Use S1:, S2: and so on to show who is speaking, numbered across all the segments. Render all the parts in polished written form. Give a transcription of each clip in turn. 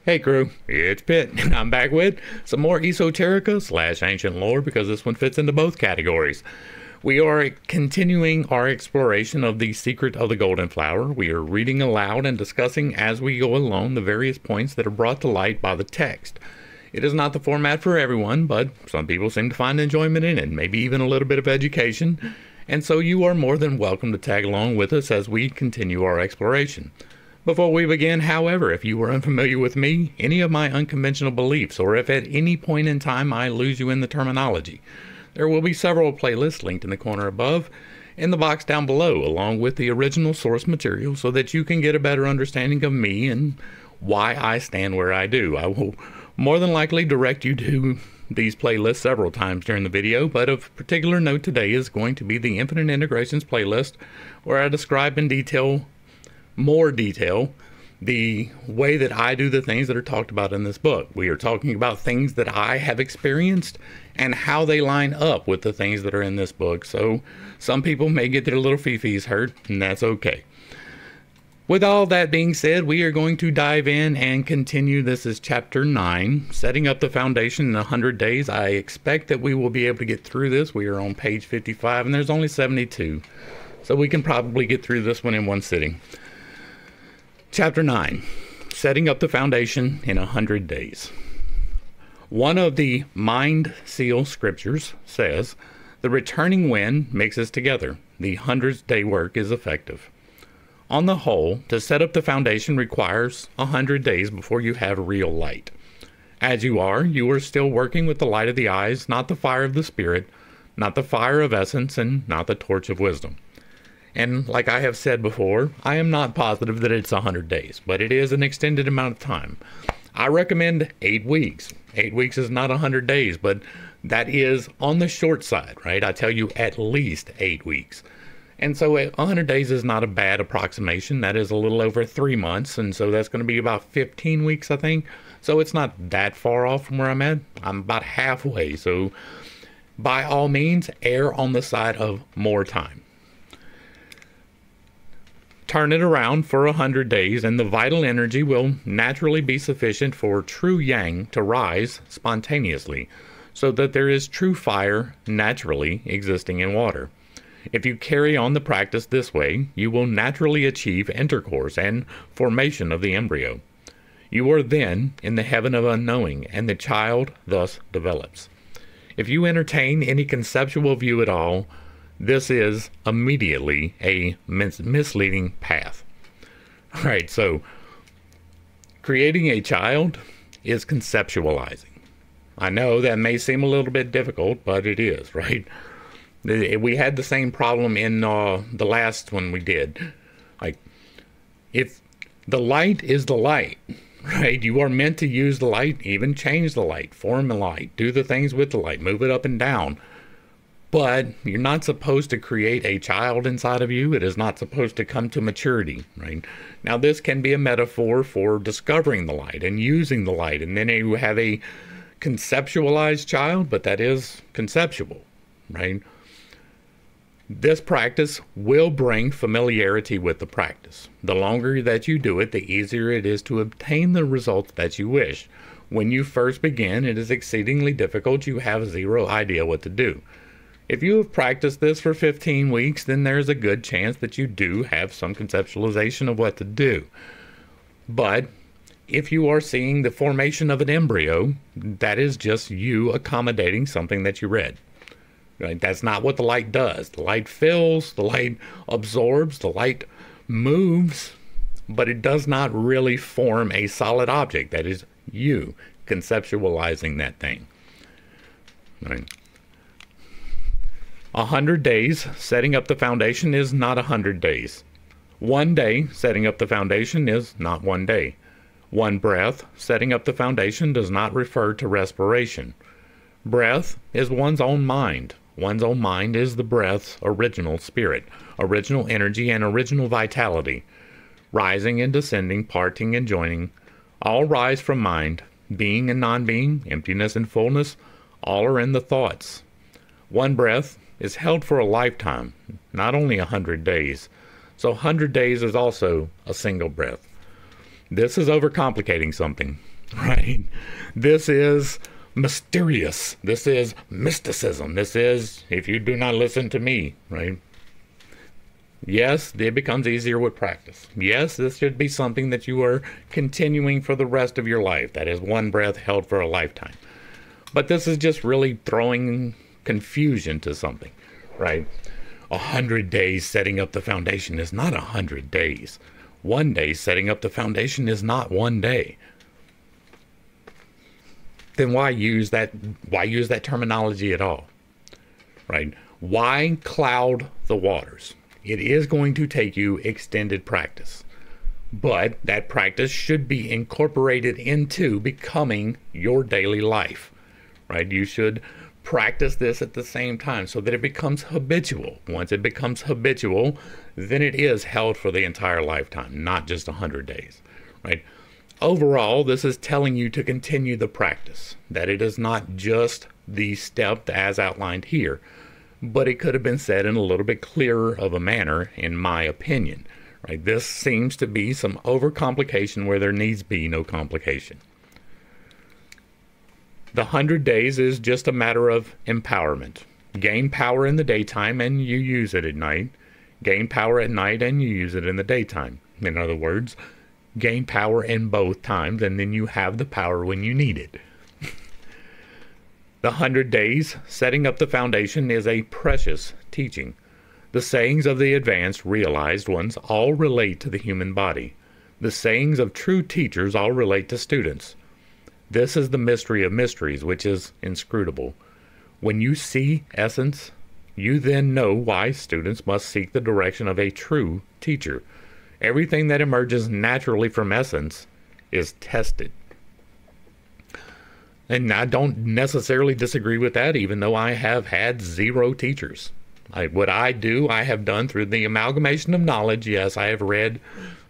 S1: Hey crew, it's Pitt, and I'm back with some more Esoterica / ancient lore because this one fits into both categories. We are continuing our exploration of the secret of the golden flower. We are reading aloud and discussing as we go along the various points that are brought to light by the text. It is not the format for everyone, but some people seem to find enjoyment in it, maybe even a little bit of education, and so you are more than welcome to tag along with us as we continue our exploration. Before we begin, however, if you are unfamiliar with me, any of my unconventional beliefs, or if at any point in time I lose you in the terminology, there will be several playlists linked in the corner above, in the box down below, along with the original source material so that you can get a better understanding of me and why I stand where I do. I will more than likely direct you to these playlists several times during the video, but of particular note today is going to be the Infinite Integrations playlist, where I describe in more detail, the way that I do the things that are talked about in this book. We are talking about things that I have experienced and how they line up with the things that are in this book. So some people may get their little fifis hurt, and that's okay. With all that being said, we are going to dive in and continue. This is chapter 9, setting up the foundation in 100 days. I expect that we will be able to get through this. We are on page 55 and there's only 72. So we can probably get through this one in one sitting. Chapter 9, setting up the foundation in 100 days. One of the Mind Seal scriptures says, "The returning wind mixes together. The 100-day work is effective." On the whole, to set up the foundation requires 100 days before you have real light. As you are still working with the light of the eyes, not the fire of the spirit, not the fire of essence, and not the torch of wisdom. And like I have said before, I am not positive that it's 100 days, but it is an extended amount of time. I recommend 8 weeks. 8 weeks is not 100 days, but that is on the short side, right? I tell you at least 8 weeks. And so 100 days is not a bad approximation. That is a little over 3 months, and so that's going to be about 15 weeks, I think. So it's not that far off from where I'm at. I'm about halfway, so by all means, err on the side of more time. Turn it around for 100 days and the vital energy will naturally be sufficient for true yang to rise spontaneously, so that there is true fire naturally existing in water. If you carry on the practice this way, you will naturally achieve intercourse and formation of the embryo. You are then in the heaven of unknowing, and the child thus develops. If you entertain any conceptual view at all, this is immediately a misleading path. All right, so creating a child is conceptualizing. I know that may seem a little bit difficult, but it is, right? We had the same problem in the last one we did. Like, if the light is the light, right? You are meant to use the light, even change the light, form the light, do the things with the light, move it up and down. But you're not supposed to create a child inside of you. It is not supposed to come to maturity, right? Now, this can be a metaphor for discovering the light and using the light. And then you have a conceptualized child, but that is conceptual, right? This practice will bring familiarity with the practice. The longer that you do it, the easier it is to obtain the results that you wish. When you first begin, it is exceedingly difficult. You have zero idea what to do. If you have practiced this for 15 weeks, then there's a good chance that you do have some conceptualization of what to do. But if you are seeing the formation of an embryo, that is just you accommodating something that you read. Right? That's not what the light does. The light fills, the light absorbs, the light moves, but it does not really form a solid object. That is you conceptualizing that thing. Right? 100 days setting up the foundation is not 100 days. 1 day setting up the foundation is not 1 day. 1 breath setting up the foundation does not refer to respiration. Breath is one's own mind. One's own mind is the breath's original spirit, original energy, and original vitality. Rising and descending, parting and joining, all rise from mind. Being and non-being, emptiness and fullness, all are in the thoughts. 1 breath is held for a lifetime, not only 100 days. So 100 days is also a single breath. This is overcomplicating something. right? This is mysterious. This is mysticism. This is, if you do not listen to me, right? Yes, it becomes easier with practice. Yes, this should be something that you are continuing for the rest of your life. That is one breath held for a lifetime. But this is just really throwing confusion to something, right? 100 days setting up the foundation is not 100 days. 1 day setting up the foundation is not 1 day. Then why use that terminology at all, right? Why cloud the waters? It is going to take you extended practice, but that practice should be incorporated into becoming your daily life, right? You should practice this at the same time so that it becomes habitual. Once it becomes habitual, then it is held for the entire lifetime, not just 100 days, right? Overall, this is telling you to continue the practice, that it is not just the step as outlined here, but it could have been said in a little bit clearer of a manner, in my opinion, right? This seems to be some overcomplication where there needs to be no complication. The 100 days is just a matter of empowerment. Gain power in the daytime and you use it at night. Gain power at night and you use it in the daytime. In other words, gain power in both times, and then you have the power when you need it. The 100 days, setting up the foundation, is a precious teaching. The sayings of the advanced, realized ones all relate to the human body. The sayings of true teachers all relate to students. This is the mystery of mysteries, which is inscrutable. When you see essence, you then know why students must seek the direction of a true teacher. Everything that emerges naturally from essence is tested. And I don't necessarily disagree with that, even though I have had 0 teachers. What I do, I have done through the amalgamation of knowledge. Yes, I have read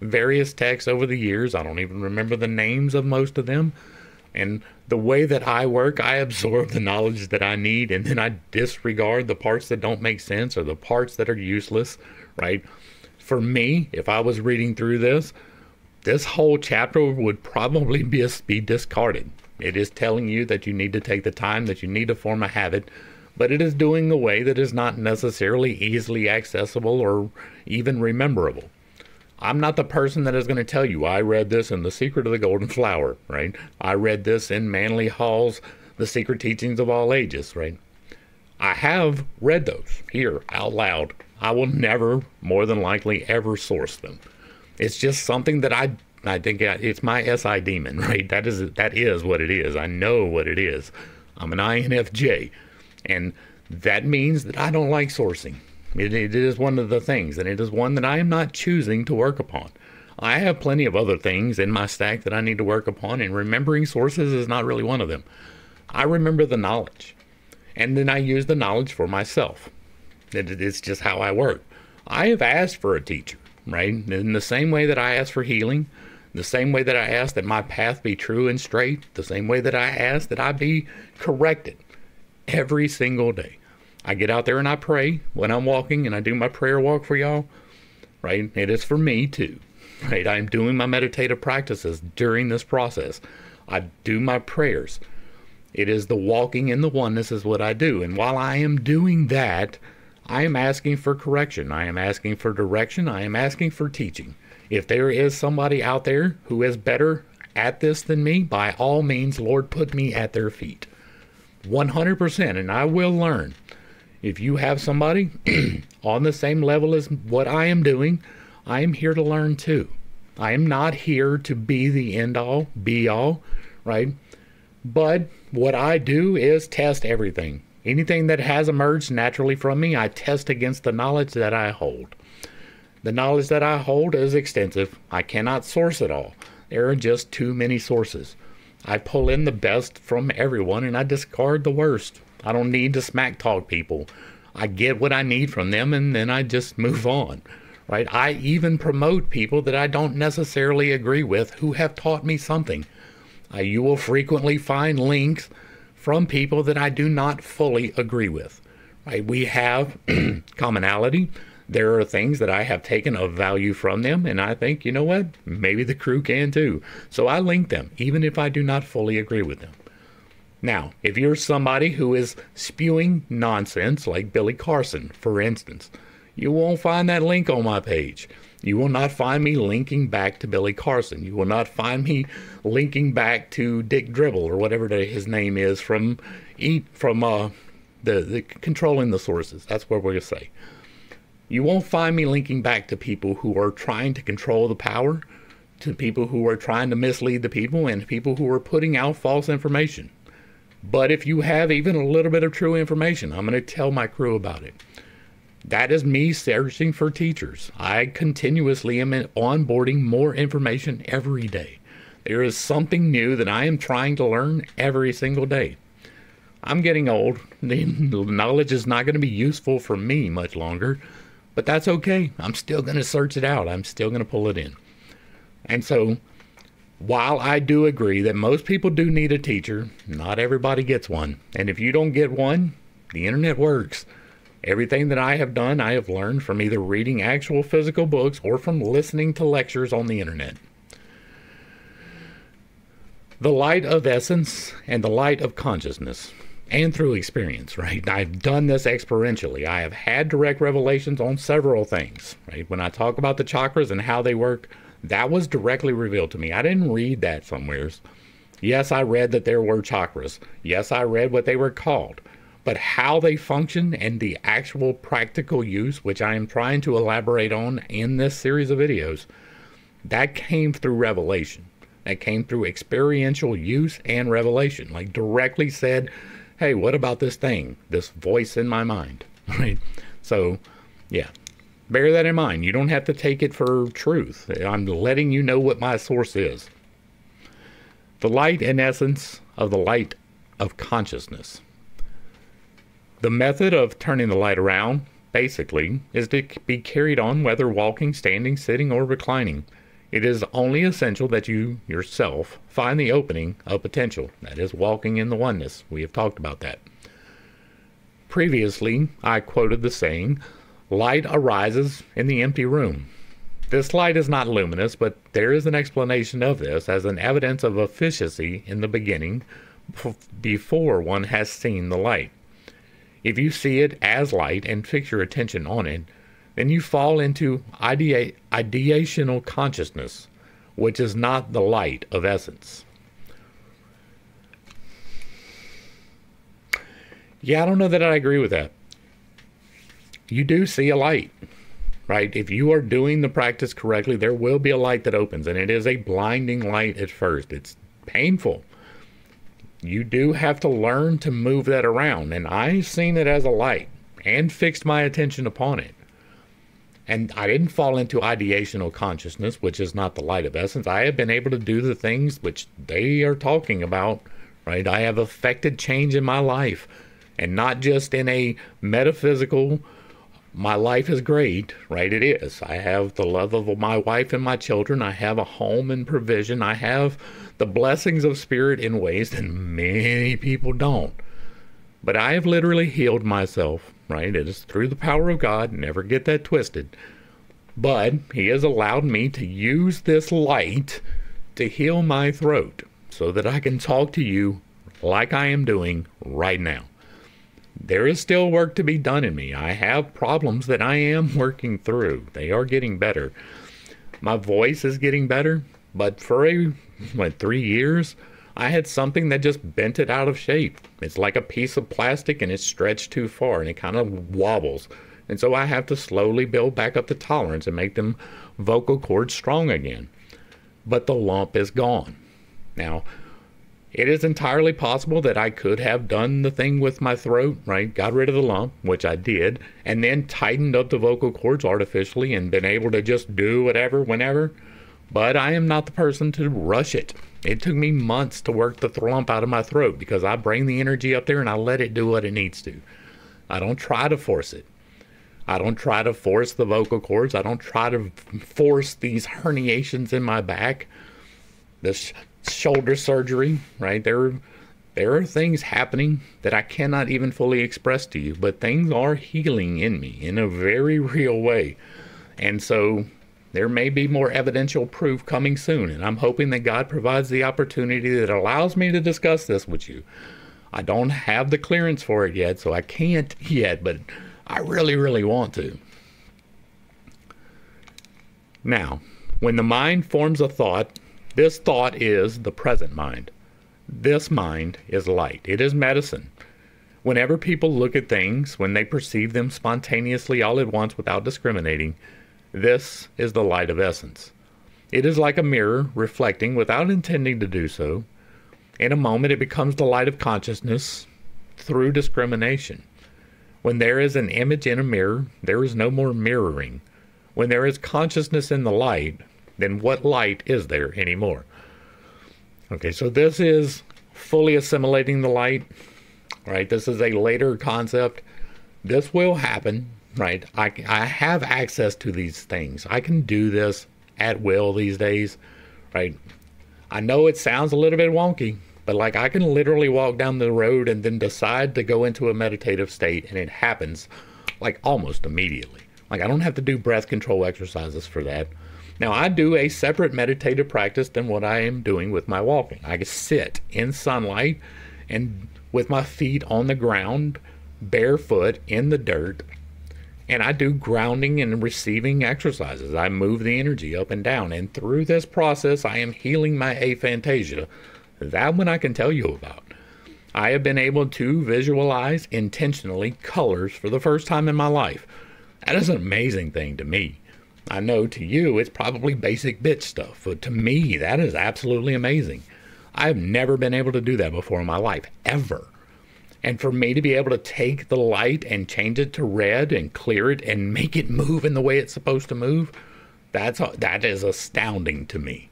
S1: various texts over the years. I don't even remember the names of most of them. And the way that I work, I absorb the knowledge that I need, and then I disregard the parts that don't make sense or the parts that are useless, right? For me, if I was reading through this whole chapter would probably be discarded. It is telling you that you need to take the time, that you need to form a habit, but it is doing a way that is not necessarily easily accessible or even rememberable. I'm not the person that is going to tell you, I read this in The Secret of the Golden Flower, right? I read this in Manly Hall's The Secret Teachings of All Ages, right? I have read those here out loud. I will never, more than likely, ever source them. It's just something that I think it's my SI demon, right? That is what it is. I know what it is. I'm an INFJ, and that means that I don't like sourcing. It is one of the things, and it is one that I am not choosing to work upon. I have plenty of other things in my stack that I need to work upon, and remembering sources is not really one of them. I remember the knowledge, and then I use the knowledge for myself. It's just how I work. I have asked for a teacher, right? In the same way that I ask for healing, the same way that I ask that my path be true and straight, the same way that I ask that I be corrected every single day. I get out there and I pray when I'm walking, and I do my prayer walk for y'all, right? It is for me too, right? I'm doing my meditative practices during this process. I do my prayers. It is the walking in the oneness is what I do. And while I am doing that, I am asking for correction. I am asking for direction. I am asking for teaching. If there is somebody out there who is better at this than me, by all means, Lord, put me at their feet. 100%, and I will learn. If you have somebody on the same level as what I am doing, I am here to learn too. I am not here to be the end-all, be-all, right? But what I do is test everything. Anything that has emerged naturally from me, I test against the knowledge that I hold. The knowledge that I hold is extensive. I cannot source it all. There are just too many sources. I pull in the best from everyone and I discard the worst. I don't need to smack talk people. I get what I need from them and then I just move on, right? I even promote people that I don't necessarily agree with who have taught me something. You will frequently find links from people that I do not fully agree with, right? We have commonality. There are things that I have taken of value from them, and I think, you know what, maybe the crew can too. So I link them, even if I do not fully agree with them. Now, if you're somebody who is spewing nonsense, like Billy Carson, for instance, you won't find that link on my page. You will not find me linking back to Billy Carson. You will not find me linking back to Dick Dribble, or whatever his name is, from the Controlling the Sources. That's what we're going to say. You won't find me linking back to people who are trying to control the power, to people who are trying to mislead the people, and people who are putting out false information. But if you have even a little bit of true information, I'm going to tell my crew about it. That is me searching for teachers. I continuously am onboarding more information every day. There is something new that I am trying to learn every single day. I'm getting old. The knowledge is not going to be useful for me much longer. But that's okay. I'm still going to search it out. I'm still going to pull it in. And so, while I do agree that most people do need a teacher, not everybody gets one. And if you don't get one, the internet works. Everything that I have done, I have learned from either reading actual physical books or from listening to lectures on the internet. The light of essence and the light of consciousness. And through experience, right? I've done this experientially. I have had direct revelations on several things, right? When I talk about the chakras and how they work, that was directly revealed to me. I didn't read that somewheres. Yes, I read that there were chakras. Yes, I read what they were called. But how they function and the actual practical use, which I am trying to elaborate on in this series of videos, that came through revelation. That came through experiential use and revelation. Like directly said, hey, what about this thing, this voice in my mind, right? So, yeah, bear that in mind. You don't have to take it for truth. I'm letting you know what my source is. The light and essence of the light of consciousness. The method of turning the light around, basically, is to be carried on whether walking, standing, sitting, or reclining. It is only essential that you yourself find the opening of potential. That is walking in the oneness. We have talked about that. Previously, I quoted the saying, light arises in the empty room. This light is not luminous, but there is an explanation of this as an evidence of efficacy in the beginning before one has seen the light. If you see it as light and fix your attention on it, then you fall into ideational consciousness, which is not the light of essence. Yeah, I don't know that I agree with that. You do see a light, right? If you are doing the practice correctly, there will be a light that opens, and it is a blinding light at first. It's painful. You do have to learn to move that around, and I've seen it as a light and fixed my attention upon it. And I didn't fall into ideational consciousness, which is not the light of essence. I have been able to do the things which they are talking about, right? I have affected change in my life, and not just in a metaphysical, my life is great, right? It is. I have the love of my wife and my children. I have a home and provision. I have the blessings of spirit in ways that many people don't. But I have literally healed myself, right? It is through the power of God. Never get that twisted. But He has allowed me to use this light to heal my throat so that I can talk to you like I am doing right now. There is still work to be done in me. I have problems that I am working through. They are getting better. My voice is getting better, but for 3 years, I had something that just bent it out of shape. It's like a piece of plastic and it's stretched too far and it kind of wobbles. And so I have to slowly build back up the tolerance and make them vocal cords strong again. But the lump is gone. Now, it is entirely possible that I could have done the thing with my throat, right? Got rid of the lump, which I did, and then tightened up the vocal cords artificially and been able to just do whatever, whenever. But I am not the person to rush it. It took me months to work the lump out of my throat because I bring the energy up there and I let it do what it needs to. I don't try to force it. I don't try to force the vocal cords. I don't try to force these herniations in my back. This shoulder surgery, right? There There are things happening that I cannot even fully express to you, but things are healing in me in a very real way. And so there may be more evidential proof coming soon, and I'm hoping that God provides the opportunity that allows me to discuss this with you. I don't have the clearance for it yet, so I can't yet, but I really, really want to. Now, when the mind forms a thought, this thought is the present mind. This mind is light. It is medicine. Whenever people look at things, when they perceive them spontaneously all at once without discriminating, this is the light of essence. It is like a mirror reflecting without intending to do so. In a moment, it becomes the light of consciousness through discrimination. When there is an image in a mirror, there is no more mirroring. When there is consciousness in the light, then what light is there anymore? Okay, so this is fully assimilating the light, right? This is a later concept. This will happen, right? I have access to these things. I can do this at will these days, right? I know it sounds a little bit wonky, but like I can literally walk down the road and then decide to go into a meditative state, and it happens like almost immediately. Like I don't have to do breath control exercises for that. Now, I do a separate meditative practice than what I am doing with my walking. I sit in sunlight and with my feet on the ground, barefoot in the dirt, and I do grounding and receiving exercises. I move the energy up and down, and through this process, I am healing my aphantasia. That one I can tell you about. I have been able to visualize intentionally colors for the first time in my life. That is an amazing thing to me. I know to you it's probably basic bitch stuff, but to me that is absolutely amazing. I've never been able to do that before in my life, ever. And for me to be able to take the light and change it to red and clear it and make it move in the way it's supposed to move, that is astounding to me.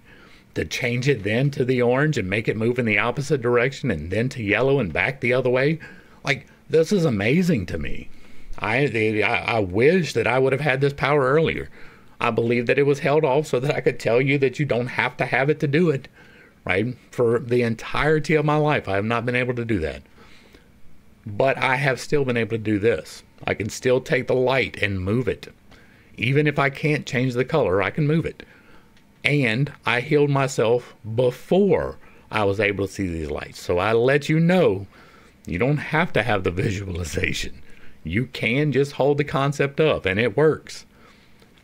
S1: To change it then to the orange and make it move in the opposite direction and then to yellow and back the other way, like this is amazing to me. I wish that I would have had this power earlier. I believe that it was held off so that I could tell you that you don't have to have it to do it, right? For the entirety of my life, I have not been able to do that. But I have still been able to do this. I can still take the light and move it. Even if I can't change the color, I can move it. And I healed myself before I was able to see these lights. So I let you know, you don't have to have the visualization. You can just hold the concept up, and it works.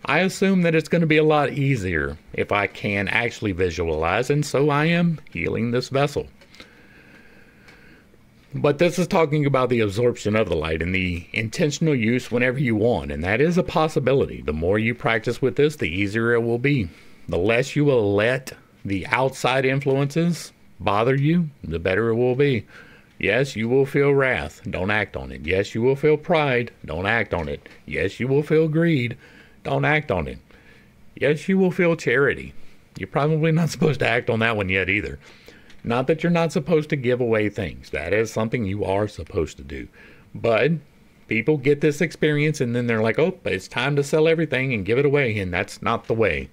S1: I assume that it's going to be a lot easier if I can actually visualize, and so I am healing this vessel. But this is talking about the absorption of the light and the intentional use whenever you want, and that is a possibility. The more you practice with this, the easier it will be. The less you will let the outside influences bother you, the better it will be. Yes, you will feel wrath. Don't act on it. Yes, you will feel pride. Don't act on it. Yes, you will feel greed. Don't act on it. Yes, you will feel charity. You're probably not supposed to act on that one yet either. Not that you're not supposed to give away things. That is something you are supposed to do. But people get this experience and then they're like, oh, it's time to sell everything and give it away. And that's not the way.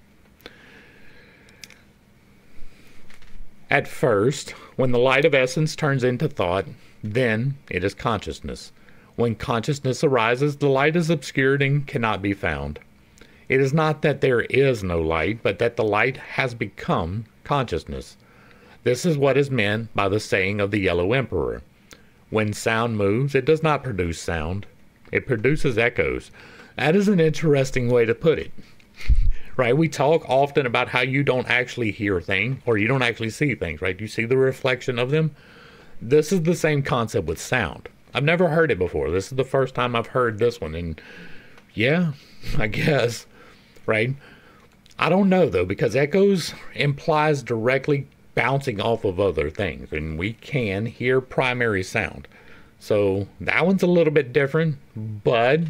S1: At first, when the light of essence turns into thought, then it is consciousness. When consciousness arises, the light is obscured and cannot be found. It is not that there is no light, but that the light has become consciousness. This is what is meant by the saying of the Yellow Emperor. When sound moves, it does not produce sound. It produces echoes. That is an interesting way to put it. Right? We talk often about how you don't actually hear things, or you don't actually see things, right? You see the reflection of them. This is the same concept with sound. I've never heard it before. This is the first time I've heard this one, and yeah, I guess, right? I don't know, though, because echoes implies directly bouncing off of other things, and we can hear primary sound. So that one's a little bit different, but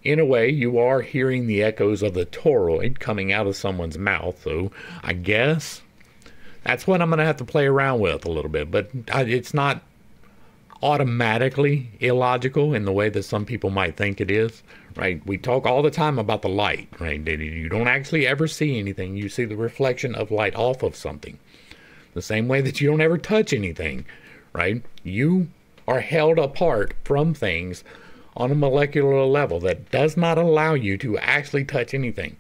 S1: in a way, you are hearing the echoes of the toroid coming out of someone's mouth. So I guess that's what I'm going to have to play around with a little bit. But it's not automatically illogical in the way that some people might think it is, right? We talk all the time about the light, right? You don't actually ever see anything. You see the reflection of light off of something. The same way that you don't ever touch anything, right? You are held apart from things on a molecular level that does not allow you to actually touch anything.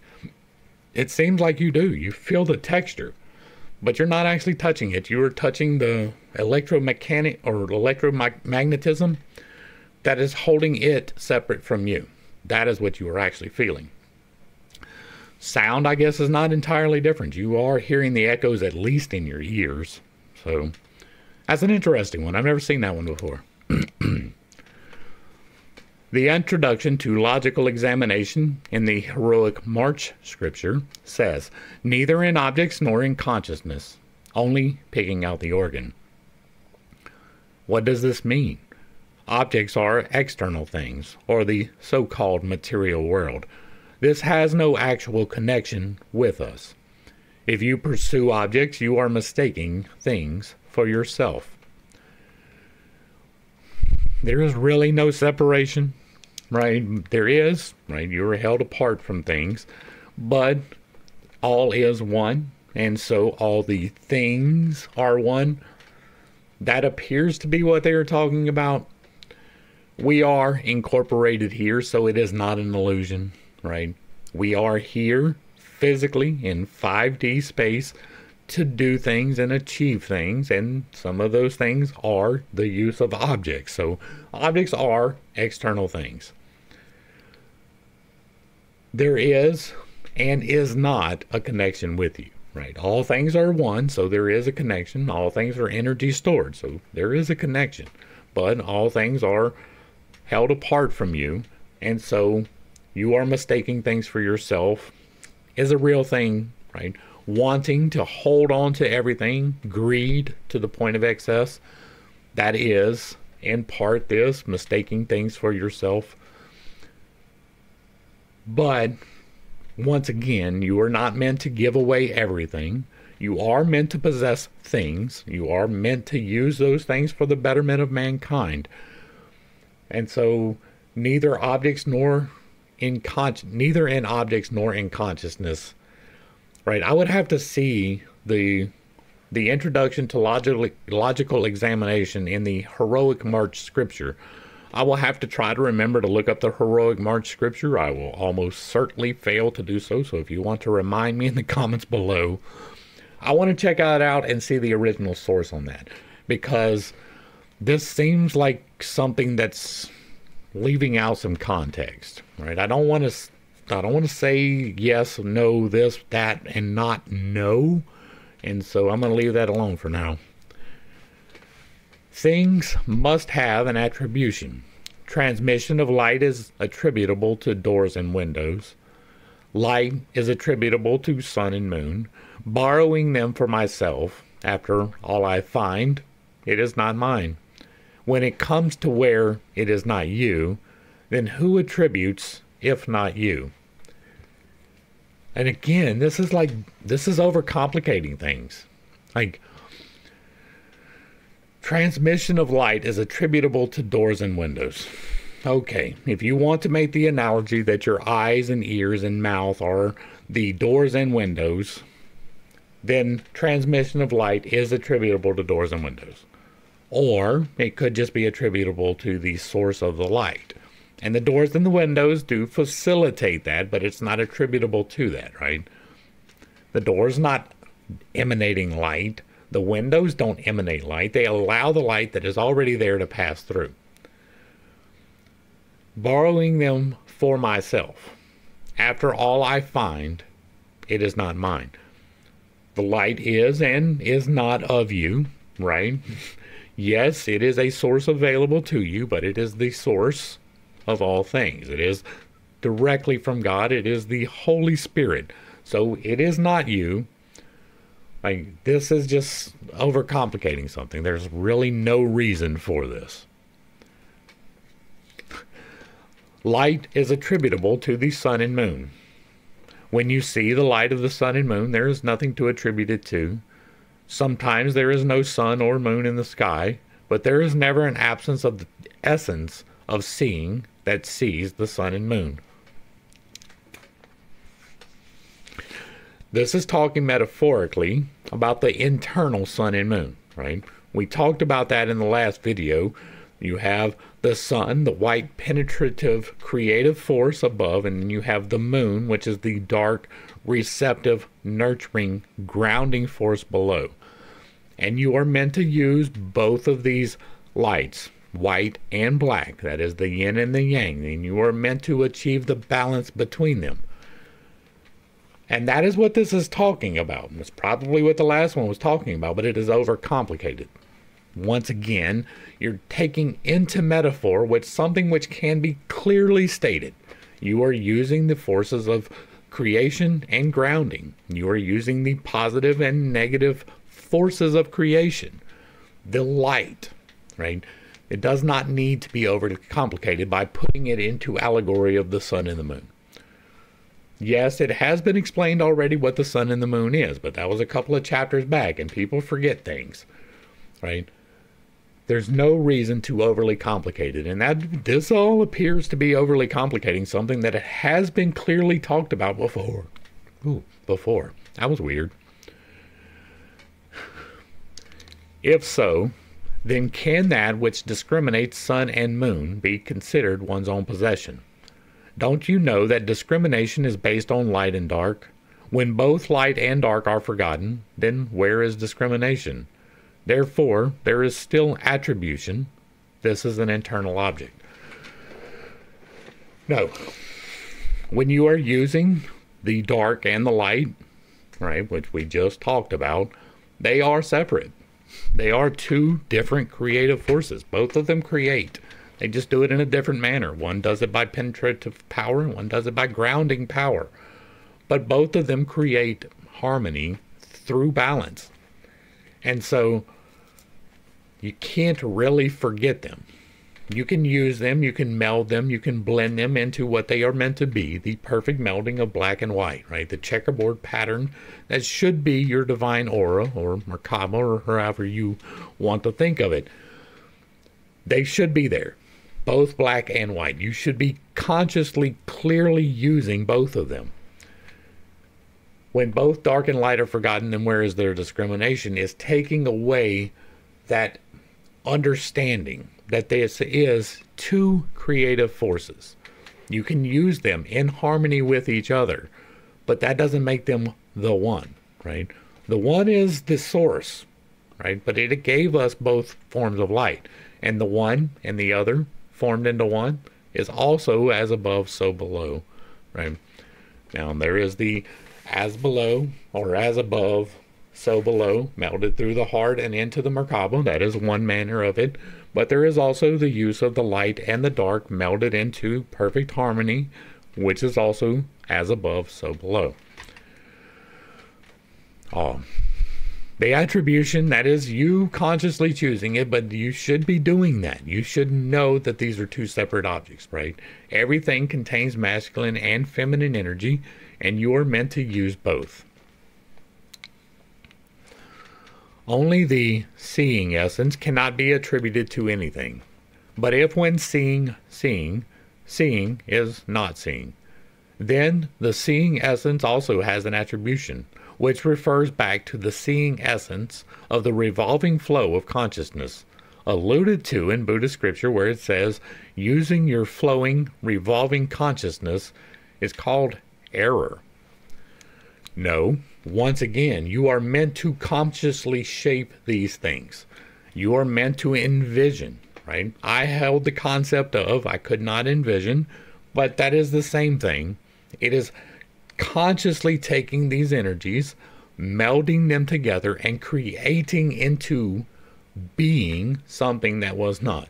S1: It seems like you do. You feel the texture, but you're not actually touching it. You are touching the electromagnetic or electromagnetism that is holding it separate from you. That is what you are actually feeling. Sound, I guess, is not entirely different. You are hearing the echoes at least in your ears. So that's an interesting one. I've never seen that one before. The introduction to logical examination in the heroic March scripture says, neither in objects nor in consciousness, only picking out the organ. What does this mean? Objects are external things, or the so-called material world. This has no actual connection with us. If you pursue objects, you are mistaking things for yourself. There is really no separation, right? There is, right? You are held apart from things, but all is one, and so all the things are one. That appears to be what they are talking about. We are incorporated here, so it is not an illusion, right? We are here physically in 5D space to do things and achieve things, and some of those things are the use of objects. So objects are external things. There is and is not a connection with you, right? All things are one, so there is a connection. All things are energy stored, so there is a connection. But all things are held apart from you, and so you are mistaking things for yourself is a real thing, right? Wanting to hold on to everything, greed to the point of excess, that is, in part, this, mistaking things for yourself. But, once again, you are not meant to give away everything. You are meant to possess things. You are meant to use those things for the betterment of mankind. And so, neither in objects nor in consciousness, right? I would have to see the introduction to logical examination in the heroic March scripture. I will have to try to remember to look up the heroic March scripture. I will almost certainly fail to do so. So if you want to remind me in the comments below, I want to check that out and see the original source on that, because this seems like something that's leaving out some context, right? I don't want to say yes, no, this, that, and not no. And so I'm going to leave that alone for now. Things must have an attribution. Transmission of light is attributable to doors and windows. Light is attributable to sun and moon. Borrowing them for myself, after all I find, it is not mine. When it comes to where it is not you, then who attributes if not you? And again, this is overcomplicating things. Like, transmission of light is attributable to doors and windows. Okay, if you want to make the analogy that your eyes and ears and mouth are the doors and windows, then transmission of light is attributable to doors and windows. Or it could just be attributable to the source of the light. And the doors and the windows do facilitate that, but it's not attributable to that, right? The door's not emanating light. The windows don't emanate light. They allow the light that is already there to pass through. Borrowing them for myself. After all I find, it is not mine. The light is and is not of you, right? Yes, it is a source available to you, but it is the source of all things. It is directly from God. It is the Holy Spirit. So it is not you. Like, this is just overcomplicating something. There's really no reason for this. Light is attributable to the sun and moon. When you see the light of the sun and moon, there is nothing to attribute it to. Sometimes there is no sun or moon in the sky, but there is never an absence of the essence of seeing that sees the sun and moon. This is talking metaphorically about the internal sun and moon, right? We talked about that in the last video. You have the sun, the white penetrative creative force above, and then you have the moon, which is the dark receptive nurturing grounding force below. And you are meant to use both of these lights, white and black. That is the yin and the yang, and you are meant to achieve the balance between them. And that is what this is talking about. It's probably what the last one was talking about, but it is overcomplicated. Once again, you're taking into metaphor with something which can be clearly stated. You are using the forces of creation and grounding. You are using the positive and negative forces of creation. The light, right? It does not need to be overly complicated by putting it into allegory of the sun and the moon. Yes, it has been explained already what the sun and the moon is, but that was a couple of chapters back, and people forget things, right? There's no reason to overly complicate it, and this all appears to be overly complicating something that has been clearly talked about before. Before. That was weird. If so, then can that which discriminates sun and moon be considered one's own possession? Don't you know that discrimination is based on light and dark? When both light and dark are forgotten, then where is discrimination? Therefore, there is still attribution. This is an internal object. No. When you are using the dark and the light, right, which we just talked about, they are separate. They are two different creative forces. Both of them create. They just do it in a different manner. One does it by penetrative power, and one does it by grounding power. But both of them create harmony through balance. And so you can't really forget them. You can use them, you can meld them, you can blend them into what they are meant to be, the perfect melding of black and white, right? The checkerboard pattern that should be your divine aura or Merkaba or however you want to think of it. They should be there, both black and white. You should be consciously, clearly using both of them. When both dark and light are forgotten, then where is their discrimination? Is taking away that understanding that this is two creative forces. You can use them in harmony with each other, but that doesn't make them the one, right? The one is the source, right? But it gave us both forms of light, and the one and the other formed into one is also as above, so below, right? Now there is the as below or as above, so below, melded through the heart and into the Merkaba. That is one manner of it. But there is also the use of the light and the dark melded into perfect harmony, which is also as above, so below. The attribution, that is you consciously choosing it, but you should be doing that. You should know that these are two separate objects, right? Everything contains masculine and feminine energy, and you are meant to use both. Only the seeing essence cannot be attributed to anything. But if when seeing is not seeing, then the seeing essence also has an attribution, which refers back to the seeing essence of the revolving flow of consciousness, alluded to in Buddhist scripture where it says, using your flowing, revolving consciousness is called error. No. Once again, you are meant to consciously shape these things. You are meant to envision, right? I held the concept of I could not envision, but that is the same thing. It is consciously taking these energies, melding them together, and creating into being something that was not.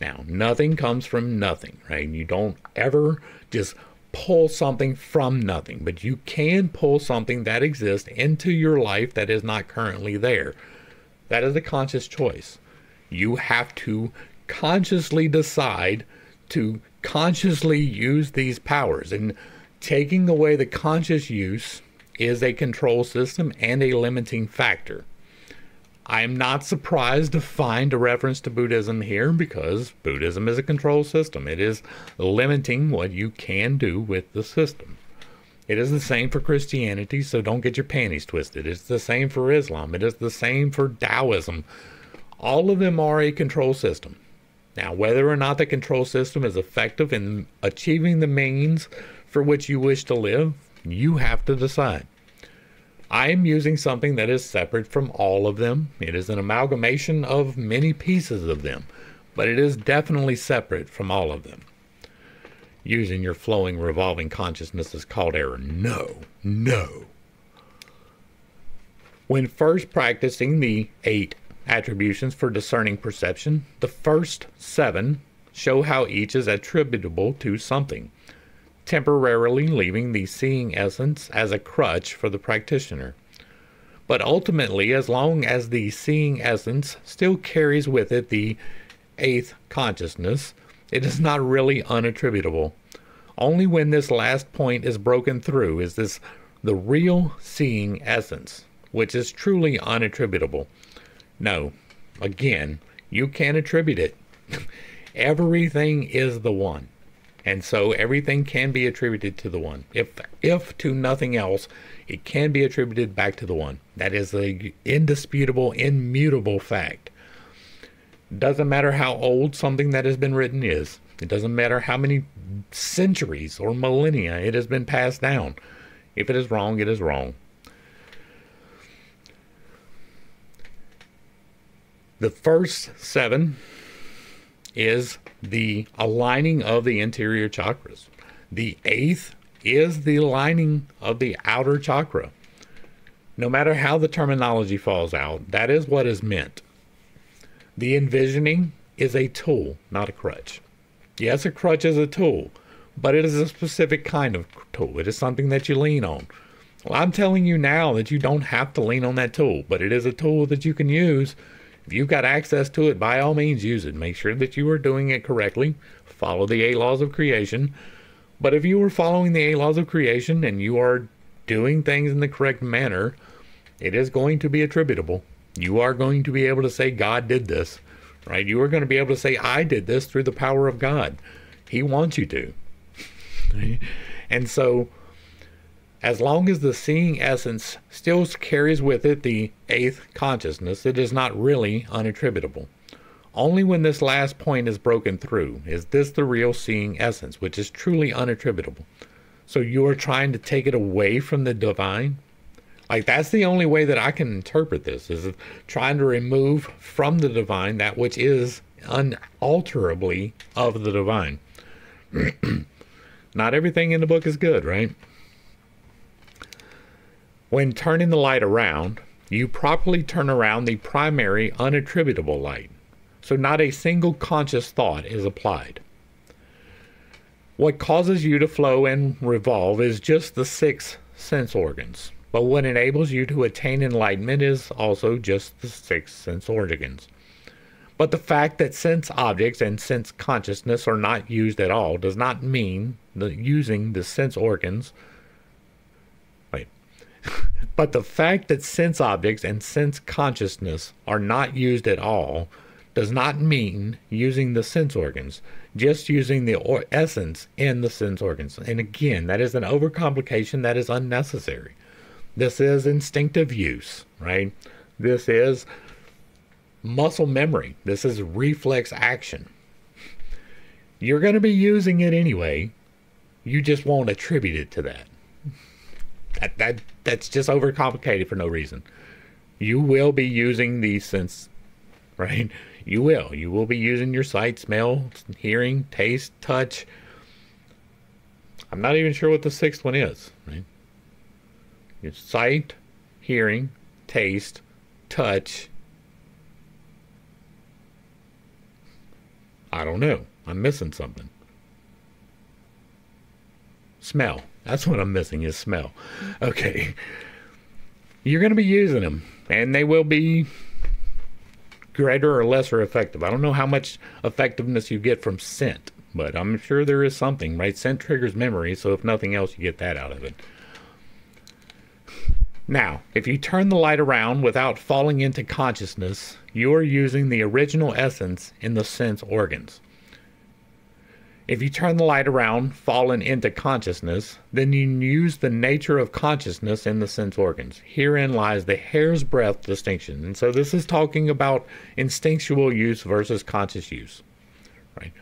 S1: Now, nothing comes from nothing, right? You don't ever just pull something from nothing, but you can pull something that exists into your life that is not currently there. That is a conscious choice. You have to consciously decide to consciously use these powers, and taking away the conscious use is a control system and a limiting factor. I am not surprised to find a reference to Buddhism here because Buddhism is a control system. It is limiting what you can do with the system. It is the same for Christianity, so don't get your panties twisted. It's the same for Islam. It is the same for Taoism. All of them are a control system. Now, whether or not the control system is effective in achieving the means for which you wish to live, you have to decide. I am using something that is separate from all of them. It is an amalgamation of many pieces of them, but it is definitely separate from all of them. Using your flowing, revolving consciousness is called error. No, no. When first practicing the 8 attributions for discerning perception, the first 7 show how each is attributable to something, temporarily leaving the seeing essence as a crutch for the practitioner. But ultimately, as long as the seeing essence still carries with it the 8th consciousness, it is not really unattributable. Only when this last point is broken through is this the real seeing essence, which is truly unattributable. No, again, you can't attribute it. Everything is the one. And so everything can be attributed to the one. If to nothing else, it can be attributed back to the one. That is the indisputable, immutable fact. Doesn't matter how old something that has been written is. It doesn't matter how many centuries or millennia it has been passed down. If it is wrong, it is wrong. The first 7 is the aligning of the interior chakras. The 8th is the aligning of the outer chakra. No matter how the terminology falls out, that is what is meant. The envisioning is a tool, not a crutch. Yes, a crutch is a tool, but it is a specific kind of tool. It is something that you lean on. Well, I'm telling you now that you don't have to lean on that tool, but it is a tool that you can use. If you've got access to it, by all means use it. Make sure that you are doing it correctly. Follow the 8 laws of creation. But if you are following the 8 laws of creation and you are doing things in the correct manner, it is going to be attributable. You are going to be able to say, God did this, right? You are going to be able to say, I did this through the power of God. He wants you to. And so, as long as the seeing essence still carries with it the 8th consciousness, it is not really unattributable. Only when this last point is broken through is this the real seeing essence, which is truly unattributable. So you are trying to take it away from the divine? Like, that's the only way that I can interpret this, is trying to remove from the divine that which is unalterably of the divine. Not everything in the book is good, right? When turning the light around, you properly turn around the primary unattributable light, so not a single conscious thought is applied. What causes you to flow and revolve is just the 6 sense organs, but what enables you to attain enlightenment is also just the 6 sense organs. But the fact that sense objects and sense consciousness are not used at all does not mean that using the sense organs But the fact that sense objects and sense consciousness are not used at all does not mean using the sense organs, just using the essence in the sense organs. And again, that is an overcomplication that is unnecessary. This is instinctive use, right? This is muscle memory. This is reflex action. You're going to be using it anyway. You just won't attribute it to that. That's just overcomplicated for no reason. You will be using these sense, right? You will be using your sight, smell, hearing, taste, touch. I'm not even sure what the 6th one is, right? Your sight, hearing, taste, touch. I don't know. I'm missing something. Smell. That's what I'm missing, is smell. Okay. You're going to be using them, and they will be greater or lesser effective. I don't know how much effectiveness you get from scent, but I'm sure there is something, right? Scent triggers memory, so if nothing else, you get that out of it. Now, if you turn the light around without falling into consciousness, you are using the original essence in the sense organs. If you turn the light around, fallen into consciousness, then you use the nature of consciousness in the sense organs. Herein lies the hair's breadth distinction. And so this is talking about instinctual use versus conscious use, right?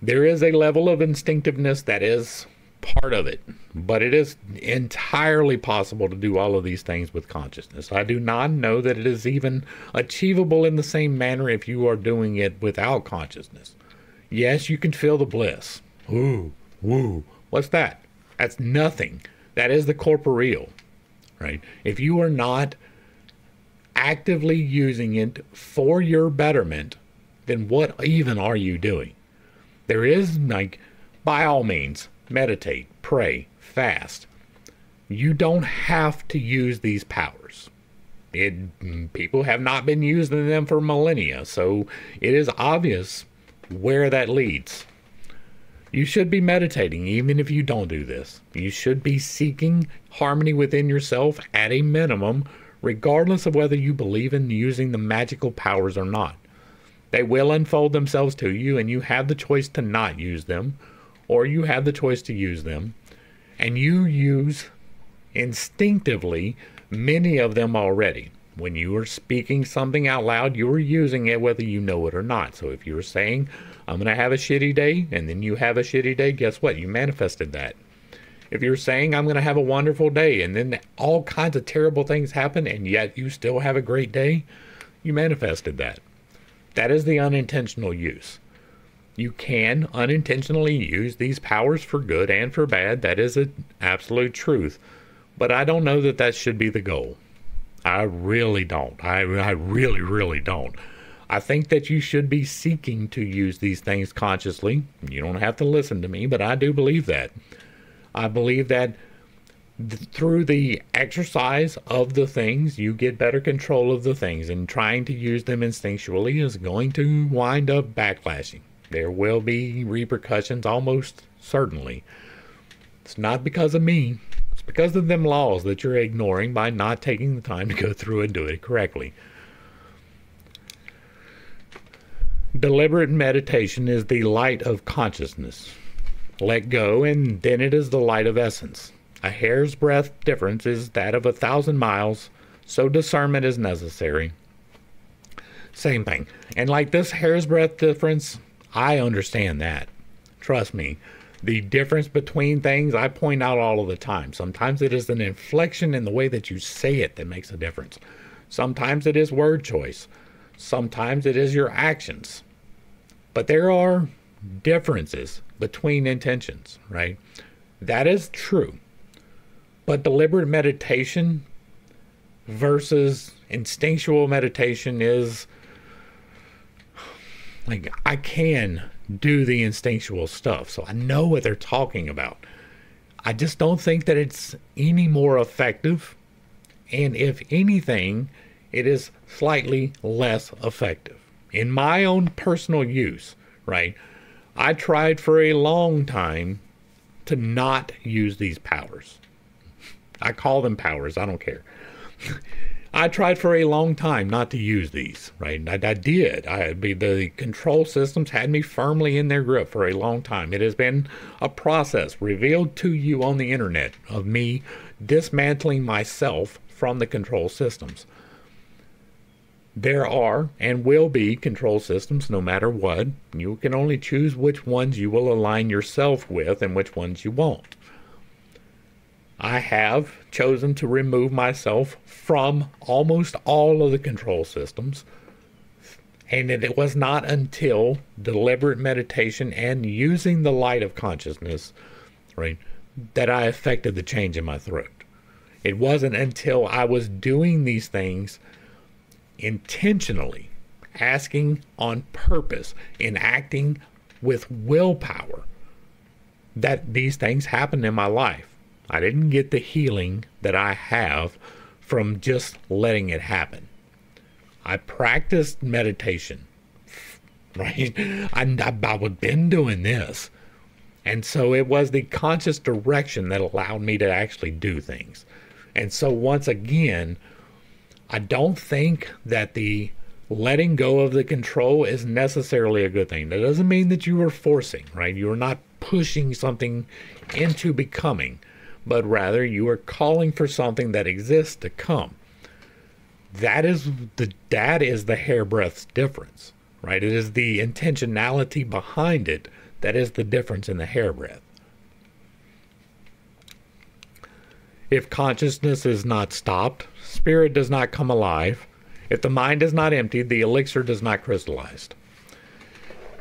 S1: There is a level of instinctiveness that is part of it, but it is entirely possible to do all of these things with consciousness. I do not know that it is even achievable in the same manner if you are doing it without consciousness. Yes, you can feel the bliss. Ooh, woo. What's that? That's nothing. That is the corporeal, right? If you are not actively using it for your betterment, then what even are you doing? There is, like, by all means, meditate, pray, fast. You don't have to use these powers. People have not been using them for millennia, so it is obvious where that leads. You should be meditating even if you don't do this. You should be seeking harmony within yourself at a minimum, regardless of whether you believe in using the magical powers or not. They will unfold themselves to you, and you have the choice to not use them, or you have the choice to use them, and you use instinctively many of them already. When you are speaking something out loud, you are using it whether you know it or not. So if you're saying, I'm going to have a shitty day, and then you have a shitty day, guess what? You manifested that. If you're saying, I'm going to have a wonderful day, and then all kinds of terrible things happen, and yet you still have a great day, you manifested that. That is the unintentional use. You can unintentionally use these powers for good and for bad. That is an absolute truth. But I don't know that that should be the goal. I really don't. I really, really don't. I think that you should be seeking to use these things consciously. You don't have to listen to me, but I do believe that. I believe that through the exercise of the things, you get better control of the things, and trying to use them instinctually is going to wind up backlashing. There will be repercussions, almost certainly. It's not because of me. It's because of them laws that you're ignoring by not taking the time to go through and do it correctly. Deliberate meditation is the light of consciousness. Let go, and then it is the light of essence. A hair's breadth difference is that of 1,000 miles, so discernment is necessary. Same thing. And like this hair's breadth difference, I understand that. Trust me. The difference between things I point out all of the time. Sometimes it is an inflection in the way that you say it that makes a difference. Sometimes it is word choice. Sometimes it is your actions. But there are differences between intentions, right? That is true. But deliberate meditation versus instinctual meditation is, like, I can do the instinctual stuff, so I know what they're talking about. I just don't think that it's any more effective, and if anything, it is slightly less effective. In my own personal use, right, I tried for a long time to not use these powers. I call them powers, I don't care. I tried for a long time not to use these, right? I did. The control systems had me firmly in their grip for a long time. It has been a process revealed to you on the internet of me dismantling myself from the control systems. There are and will be control systems no matter what. You can only choose which ones you will align yourself with and which ones you won't. I have chosen to remove myself from almost all of the control systems, and it was not until deliberate meditation and using the light of consciousness, right, that I affected the change in my throat. It wasn't until I was doing these things intentionally, asking on purpose, and acting with willpower, that these things happened in my life. I didn't get the healing that I have from just letting it happen. I practiced meditation, right? I've been doing this. And so it was the conscious direction that allowed me to actually do things. And so once again, I don't think that the letting go of the control is necessarily a good thing. That doesn't mean that you are forcing, right? You are not pushing something into becoming, but rather you are calling for something that exists to come. That is the hairbreadth difference, right? It is the intentionality behind it that is the difference in the hairbreadth. If consciousness is not stopped, spirit does not come alive. If the mind is not emptied, the elixir does not crystallize.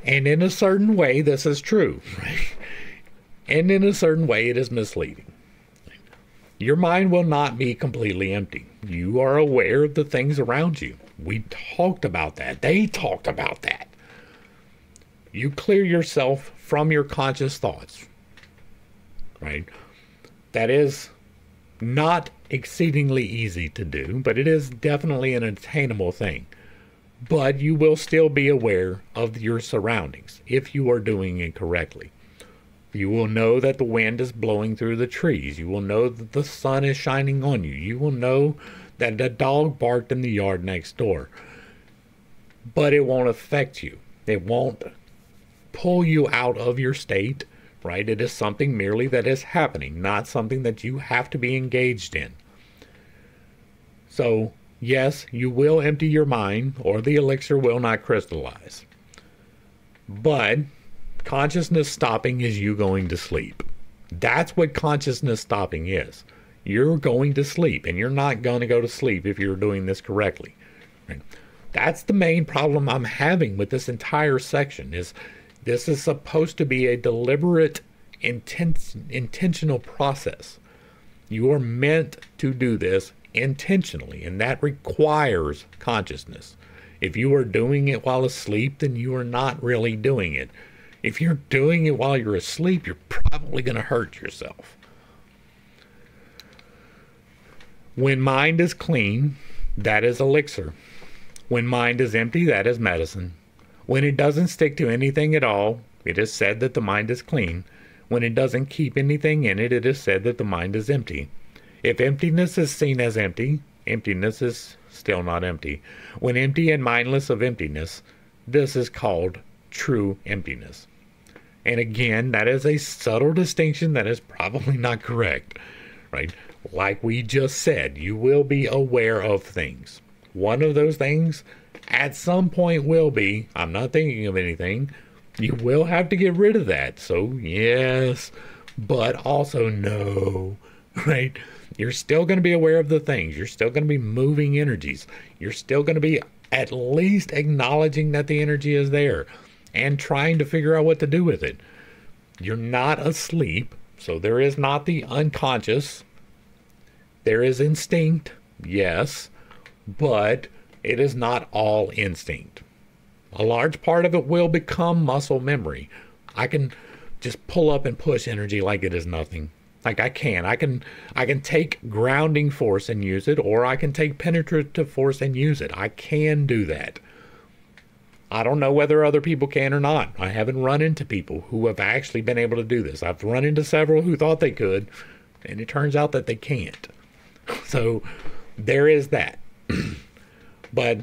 S1: And in a certain way, this is true, right? And in a certain way, it is misleading. Your mind will not be completely empty. You are aware of the things around you. We talked about that. They talked about that. You clear yourself from your conscious thoughts, right? That is not exceedingly easy to do, but it is definitely an attainable thing. But you will still be aware of your surroundings if you are doing it correctly. You will know that the wind is blowing through the trees. You will know that the sun is shining on you. You will know that the dog barked in the yard next door. But it won't affect you. It won't pull you out of your state, right? It is something merely that is happening, not something that you have to be engaged in. So, yes, you will empty your mind, or the elixir will not crystallize. But consciousness stopping is you going to sleep. That's what consciousness stopping is. You're going to sleep, and you're not going to go to sleep if you're doing this correctly. Right? That's the main problem I'm having with this entire section. Is this is supposed to be a deliberate, intentional process. You are meant to do this intentionally, and that requires consciousness. If you are doing it while asleep, then you are not really doing it. If you're doing it while you're asleep, you're probably going to hurt yourself. When mind is clean, that is elixir. When mind is empty, that is medicine. When it doesn't stick to anything at all, it is said that the mind is clean. When it doesn't keep anything in it, it is said that the mind is empty. If emptiness is seen as empty, emptiness is still not empty. When empty and mindless of emptiness, this is called true emptiness. And again, that is a subtle distinction that is probably not correct, right? Like we just said, you will be aware of things. One of those things at some point will be, I'm not thinking of anything. You will have to get rid of that. So yes, but also no, right? You're still going to be aware of the things. You're still going to be moving energies. You're still going to be at least acknowledging that the energy is there and trying to figure out what to do with it. You're not asleep, so there is not the unconscious. There is instinct, yes, but it is not all instinct. A large part of it will become muscle memory. I can just pull up and push energy like it is nothing. Like I can take grounding force and use it, or I can take penetrative force and use it. I can do that. I don't know whether other people can or not. I haven't run into people who have actually been able to do this. I've run into several who thought they could, and it turns out that they can't. So there is that. But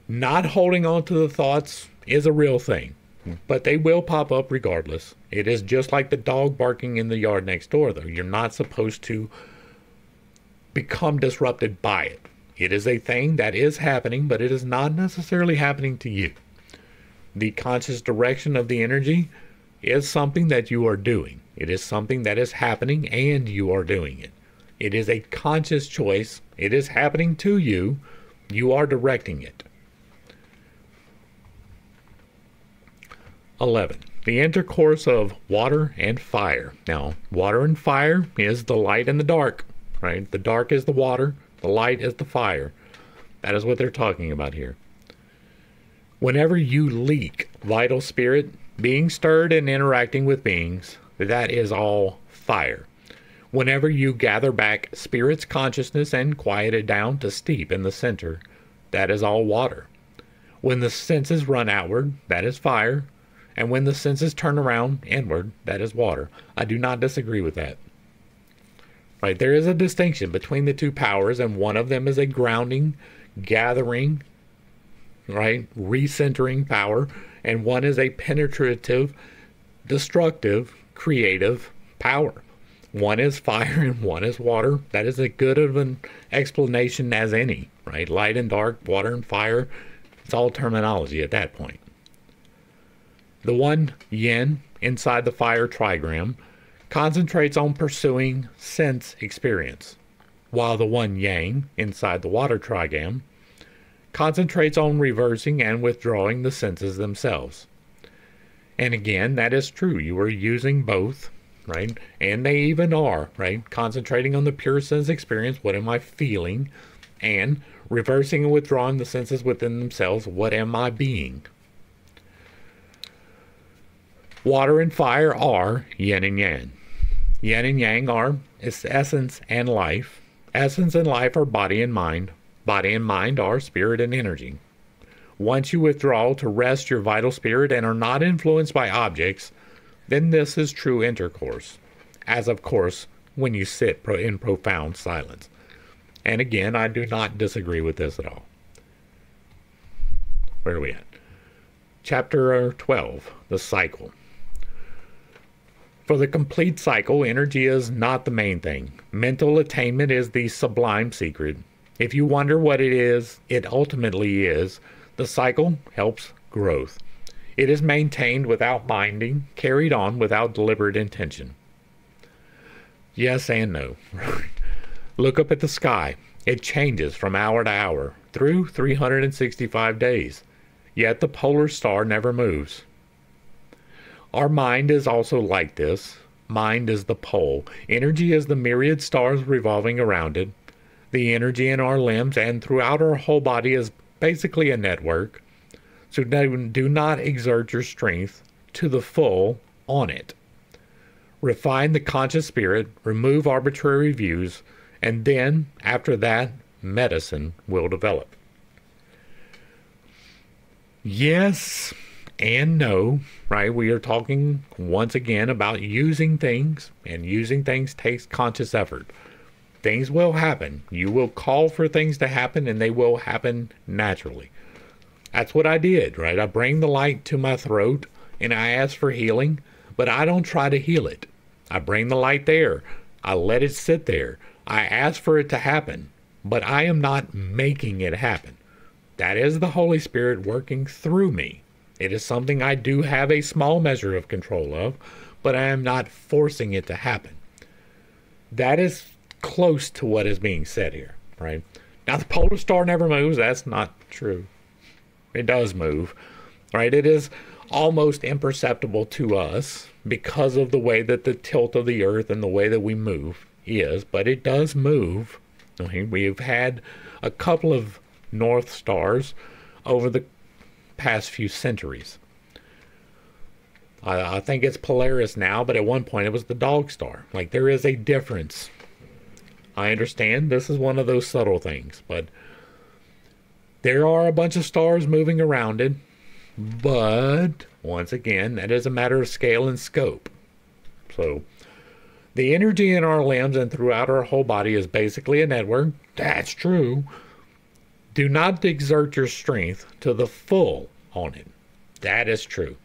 S1: not holding on to the thoughts is a real thing. But they will pop up regardless. It is just like the dog barking in the yard next door, though. You're not supposed to become disrupted by it. It is a thing that is happening, but it is not necessarily happening to you. The conscious direction of the energy is something that you are doing. It is something that is happening, and you are doing it. It is a conscious choice. It is happening to you. You are directing it. 11. The intercourse of water and fire. Now, water and fire is the light and the dark, right? The dark is the water, the light is the fire. That is what they're talking about here. Whenever you leak vital spirit, being stirred and interacting with beings, that is all fire. Whenever you gather back spirit's consciousness and quiet it down to steep in the center, that is all water. When the senses run outward, that is fire. And when the senses turn around inward, that is water. I do not disagree with that. Right? There is a distinction between the two powers, and one of them is a grounding, gathering, right? Recentering power. And one is a penetrative, destructive, creative power. One is fire and one is water. That is as good of an explanation as any, right? Light and dark, water and fire. It's all terminology at that point. The one yin inside the fire trigram concentrates on pursuing sense experience, while the one yang inside the water trigram concentrates on reversing and withdrawing the senses themselves. And again, that is true. You are using both, right? And they even are, right? Concentrating on the pure sense experience, what am I feeling? And reversing and withdrawing the senses within themselves, what am I being? Water and fire are yin and yang. Yin and yang are essence and life. Essence and life are body and mind. Body and mind are spirit and energy. Once you withdraw to rest your vital spirit and are not influenced by objects, then this is true intercourse, as of course when you sit in profound silence. And again, I do not disagree with this at all. Where are we at? Chapter 12, the cycle. For the complete cycle, energy is not the main thing. Mental attainment is the sublime secret. If you wonder what it is, it ultimately is. The cycle helps growth. It is maintained without minding, carried on without deliberate intention. Yes and no. Look up at the sky. It changes from hour to hour through 365 days. Yet the polar star never moves. Our mind is also like this. Mind is the pole. Energy is the myriad stars revolving around it. The energy in our limbs and throughout our whole body is basically a network. So do not exert your strength to the full on it. Refine the conscious spirit, remove arbitrary views, and then, after that, medicine will develop. Yes and no, right? We are talking once again about using things, and using things takes conscious effort. Things will happen. You will call for things to happen, and they will happen naturally. That's what I did, right? I bring the light to my throat, and I ask for healing, but I don't try to heal it. I bring the light there. I let it sit there. I ask for it to happen, but I am not making it happen. That is the Holy Spirit working through me. It is something I do have a small measure of control of, but I am not forcing it to happen. That is close to what is being said here, right? Now, the polar star never moves. That's not true. It does move, right? It is almost imperceptible to us because of the way that the tilt of the earth and the way that we move is, but it does move. Okay? We've had a couple of north stars over the past few centuries. I think it's Polaris now, but at one point it was the dog star. Like, there is a difference. I understand this is one of those subtle things, but there are a bunch of stars moving around it. But once again, that is a matter of scale and scope. So the energy in our limbs and throughout our whole body is basically a network. That's true. Do not exert your strength to the full on it. That is true.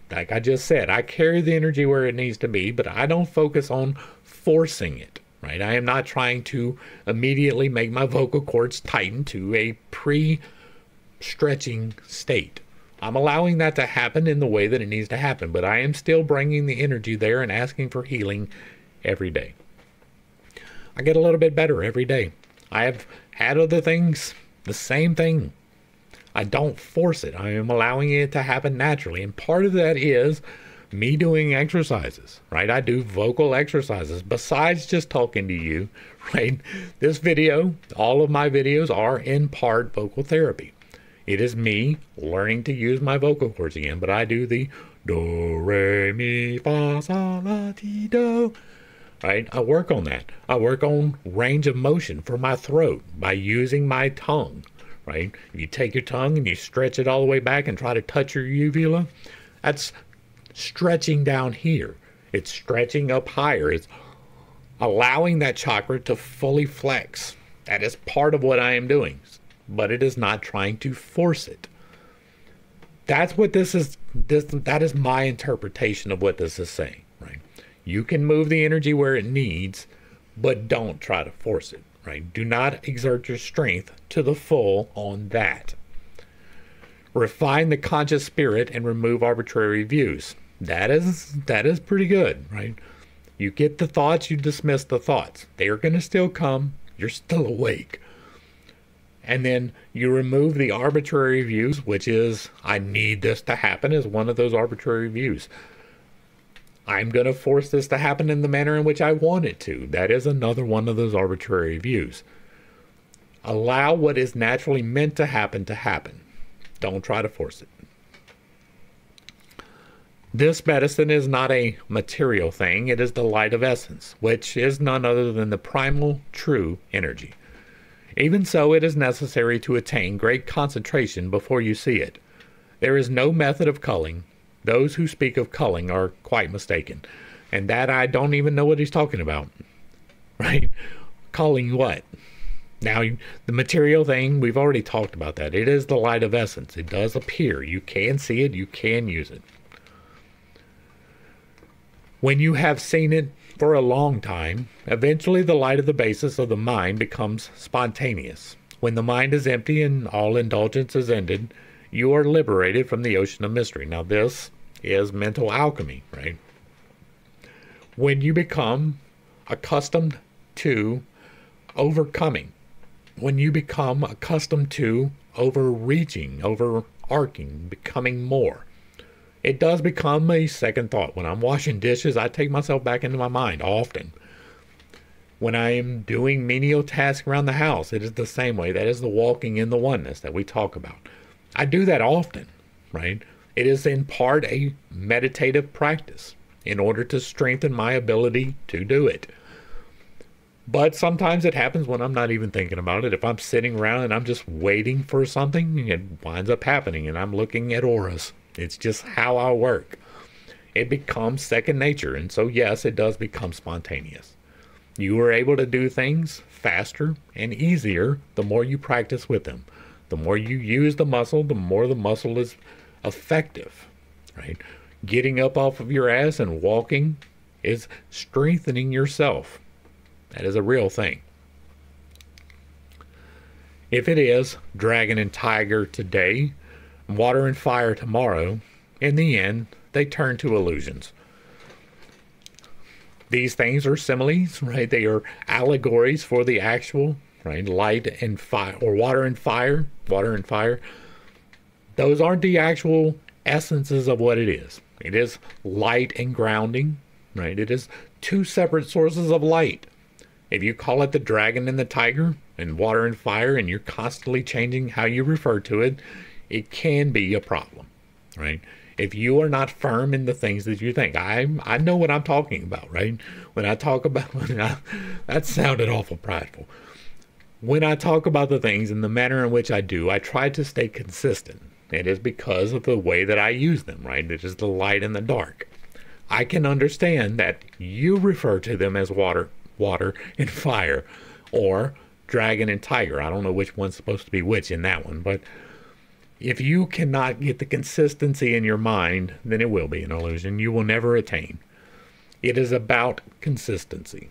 S1: Like I just said, I carry the energy where it needs to be, but I don't focus on forcing it. Right? I am not trying to immediately make my vocal cords tighten to a pre-stretching state. I'm allowing that to happen in the way that it needs to happen, but I am still bringing the energy there and asking for healing every day. I get a little bit better every day. I have had other things, the same thing. I don't force it. I am allowing it to happen naturally, and part of that is me doing exercises, right? I do vocal exercises besides just talking to you, right? This video, all of my videos are in part vocal therapy. It is me learning to use my vocal cords again, but I do the do, re, mi, fa, sol, la, ti, do, right? I work on that. I work on range of motion for my throat by using my tongue, right? You take your tongue and you stretch it all the way back and try to touch your uvula. That's stretching down here. It's stretching up higher. It's allowing that chakra to fully flex. That is part of what I am doing, but it is not trying to force it. That's what this is. That is my interpretation of what this is saying, right? You can move the energy where it needs, but don't try to force it, right? Do not exert your strength to the full on that. Refine the conscious spirit and remove arbitrary views. That is pretty good, right? You get the thoughts, you dismiss the thoughts. They are going to still come. You're still awake. And then you remove the arbitrary views, which is, I need this to happen, is one of those arbitrary views. I'm going to force this to happen in the manner in which I want it to. That is another one of those arbitrary views. Allow what is naturally meant to happen to happen. Don't try to force it. This medicine is not a material thing. It is the light of essence, which is none other than the primal, true energy. Even so, it is necessary to attain great concentration before you see it. There is no method of culling. Those who speak of culling are quite mistaken. And that I don't even know what he's talking about. Right? Culling what? Now, the material thing, we've already talked about that. It is the light of essence. It does appear. You can see it. You can use it. When you have seen it for a long time, eventually the light of the basis of the mind becomes spontaneous. When the mind is empty and all indulgence is ended, you are liberated from the ocean of mystery. Now this is mental alchemy, right? When you become accustomed to overcoming, when you become accustomed to overreaching, overarching, becoming more, it does become a second thought. When I'm washing dishes, I take myself back into my mind often. When I am doing menial tasks around the house, it is the same way. That is the walking in the oneness that we talk about. I do that often, right? It is in part a meditative practice in order to strengthen my ability to do it. But sometimes it happens when I'm not even thinking about it. If I'm sitting around and I'm just waiting for something, it winds up happening, and I'm looking at auras. It's just how I work. It becomes second nature, and so yes, it does become spontaneous. You are able to do things faster and easier the more you practice with them. The more you use the muscle, the more the muscle is effective, right? Getting up off of your ass and walking is strengthening yourself. That is a real thing. If it is dragon and tiger today, water and fire tomorrow, in the end, they turn to illusions. These things are similes, right? They are allegories for the actual, right? Light and fire, or water and fire. Those aren't the actual essences of what it is. It is light and grounding, right? It is two separate sources of light. If you call it the dragon and the tiger, and water and fire, and you're constantly changing how you refer to it, it can be a problem, right? If you are not firm in the things that you think, I know what I'm talking about, right? When I talk about, that sounded awful prideful. When I talk about the things in the manner in which I do, I try to stay consistent. It is because of the way that I use them, right? It is the light and the dark. I can understand that you refer to them as water and fire, or dragon and tiger. I don't know which one's supposed to be which in that one, but if you cannot get the consistency in your mind, then it will be an illusion. You will never attain. It is about consistency.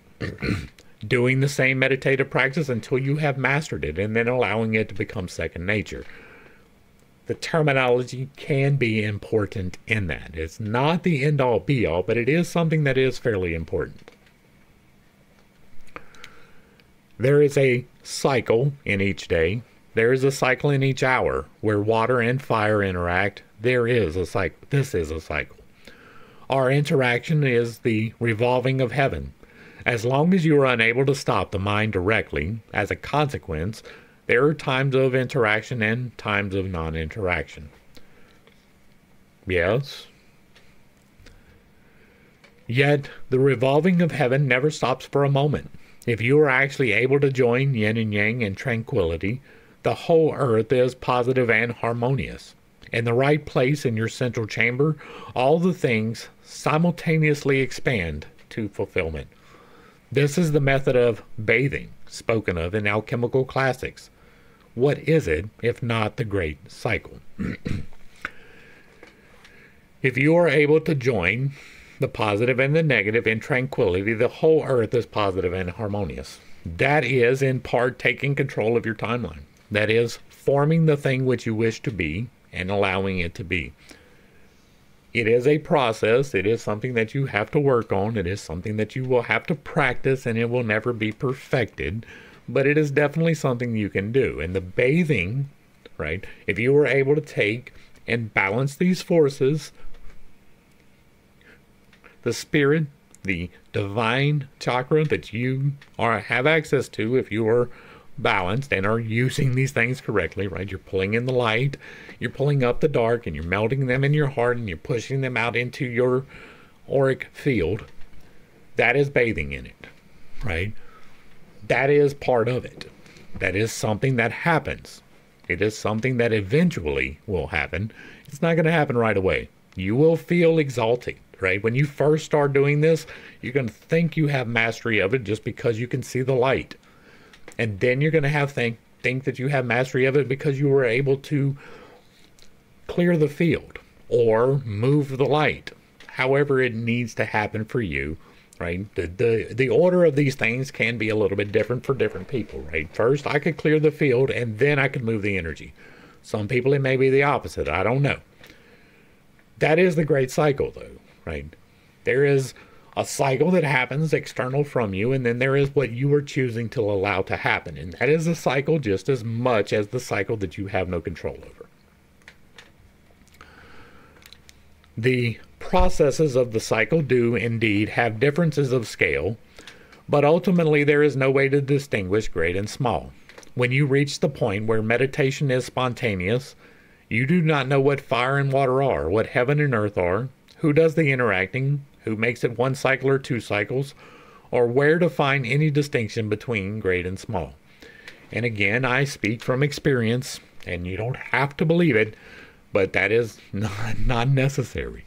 S1: Doing the same meditative practice until you have mastered it, and then allowing it to become second nature. The terminology can be important in that. It's not the end-all be-all, but it is something that is fairly important. There is a cycle in each day. There is a cycle in each hour where water and fire interact. There is a cycle. This is a cycle. Our interaction is the revolving of heaven. As long as you are unable to stop the mind directly, as a consequence, there are times of interaction and times of non-interaction. Yes. Yet, the revolving of heaven never stops for a moment. If you are actually able to join yin and yang in tranquility, the whole earth is positive and harmonious. In the right place in your central chamber, all the things simultaneously expand to fulfillment. This is the method of bathing, spoken of in alchemical classics. What is it, if not the great cycle? If you are able to join the positive and the negative in tranquility, the whole earth is positive and harmonious. That is, in part, taking control of your timeline. That is, forming the thing which you wish to be and allowing it to be. It is a process. It is something that you have to work on. It is something that you will have to practice, and it will never be perfected. But it is definitely something you can do. And the bathing, right, if you were able to take and balance these forces, the spirit, the divine chakra that you have access to, if you are balanced and are using these things correctly, right? You're pulling in the light, you're pulling up the dark, and you're melting them in your heart, and you're pushing them out into your auric field. That is bathing in it, right? That is part of it. That is something that happens. It is something that eventually will happen. It's not going to happen right away. You will feel exalted, right? When you first start doing this, you're going to think you have mastery of it just because you can see the light. And then you're going to think that you have mastery of it because you were able to clear the field or move the light. However it needs to happen for you, right? The order of these things can be a little bit different for different people, right? First, I could clear the field and then I could move the energy. Some people, it may be the opposite. I don't know. That is the great cycle, though, right? There is a cycle that happens external from you, and then there is what you are choosing to allow to happen. And that is a cycle just as much as the cycle that you have no control over. The processes of the cycle do indeed have differences of scale, but ultimately there is no way to distinguish great and small. When you reach the point where meditation is spontaneous, you do not know what fire and water are, what heaven and earth are, who does the interacting, who makes it one cycle or two cycles, or where to find any distinction between great and small. And again, I speak from experience, and you don't have to believe it, but that is not necessary,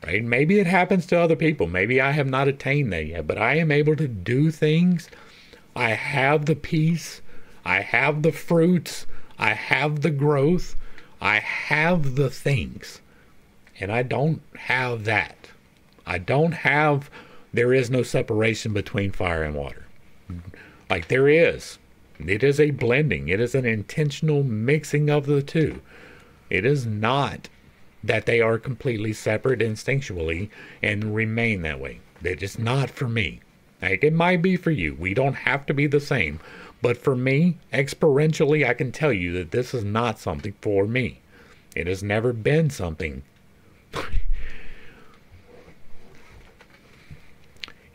S1: right? Maybe it happens to other people. Maybe I have not attained that yet, but I am able to do things. I have the peace. I have the fruits. I have the growth. I have the things. And I don't have that. I don't have, there is no separation between fire and water. Like there is. It is a blending. It is an intentional mixing of the two. It is not that they are completely separate instinctually and remain that way. That is not for me. Like it might be for you. We don't have to be the same. But for me, experientially, I can tell you that this is not something for me. It has never been something.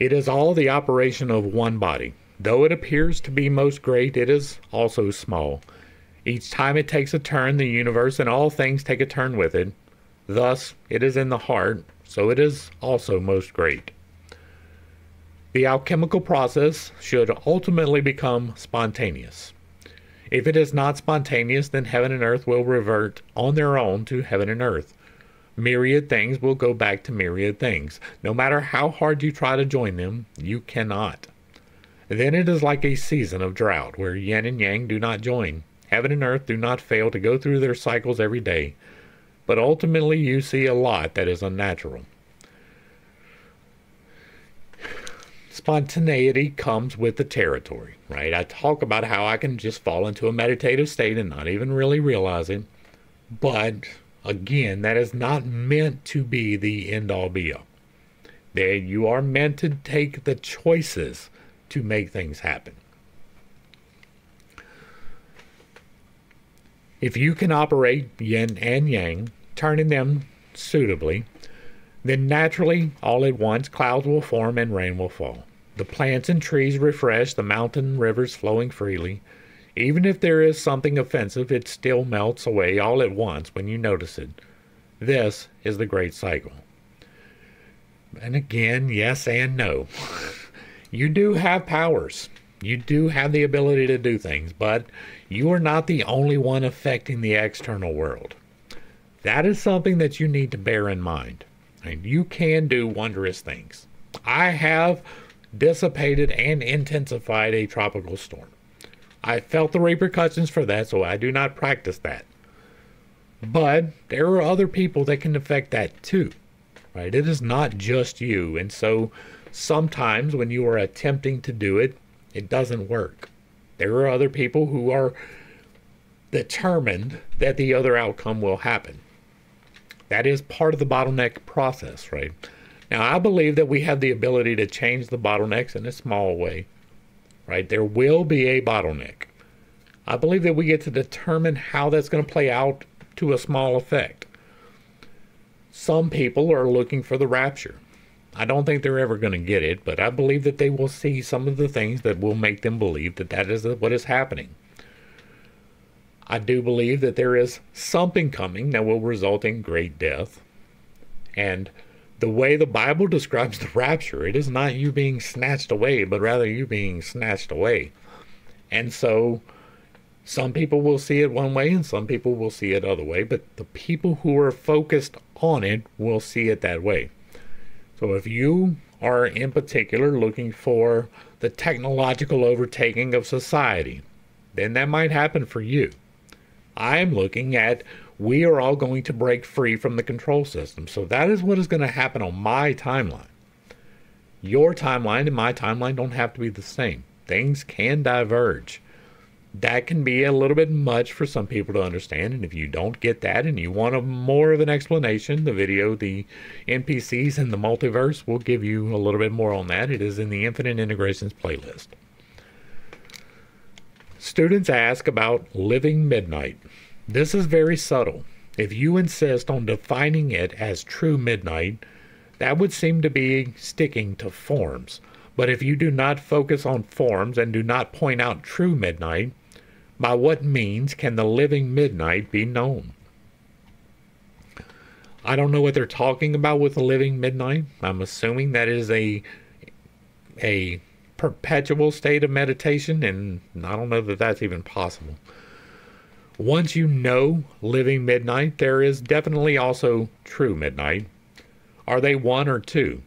S1: It is all the operation of one body. Though it appears to be most great, it is also small. Each time it takes a turn, the universe and all things take a turn with it. Thus, it is in the heart, so it is also most great. The alchemical process should ultimately become spontaneous. If it is not spontaneous, then heaven and earth will revert on their own to heaven and earth. Myriad things will go back to myriad things. No matter how hard you try to join them, you cannot. Then it is like a season of drought, where yin and yang do not join. Heaven and earth do not fail to go through their cycles every day. But ultimately you see a lot that is unnatural. Spontaneity comes with the territory, right? I talk about how I can just fall into a meditative state and not even really realize it. But again, that is not meant to be the end-all be-all. There, you are meant to take the choices to make things happen. If you can operate yin and yang, turning them suitably, then naturally, all at once, clouds will form and rain will fall. The plants and trees refresh, the mountain rivers flowing freely. Even if there is something offensive, it still melts away all at once when you notice it. This is the great cycle. And again, yes and no. You do have powers. You do have the ability to do things, but you are not the only one affecting the external world. That is something that you need to bear in mind. And you can do wondrous things. I have dissipated and intensified a tropical storm. I felt the repercussions for that, so I do not practice that. But there are other people that can affect that too. right? It is not just you. And so sometimes when you are attempting to do it, it doesn't work. There are other people who are determined that the other outcome will happen. That is part of the bottleneck process, right? Now, I believe that we have the ability to change the bottlenecks in a small way, right? There will be a bottleneck. I believe that we get to determine how that's going to play out to a small effect. Some people are looking for the rapture. I don't think they're ever going to get it, but I believe that they will see some of the things that will make them believe that that is what is happening. I do believe that there is something coming that will result in great death. And the way the Bible describes the rapture, it is not you being snatched away, but rather you being snatched away. And so some people will see it one way and some people will see it other way, but the people who are focused on it will see it that way. So if you are in particular looking for the technological overtaking of society, then that might happen for you. I'm looking at we are all going to break free from the control system. So that is what is going to happen on my timeline. Your timeline and my timeline don't have to be the same. Things can diverge. That can be a little bit much for some people to understand. And if you don't get that and you want more of an explanation, the video, the NPCs and the multiverse, will give you a little bit more on that. It is in the Infinite Integrations playlist. Students ask about living midnight. This is very subtle. If you insist on defining it as true midnight, that would seem to be sticking to forms. But if you do not focus on forms and do not point out true midnight, by what means can the living midnight be known? I don't know what they're talking about with the living midnight. I'm assuming that is a perpetual state of meditation, and I don't know that that's even possible. Once you know living midnight, there is definitely also true midnight. Are they one or two?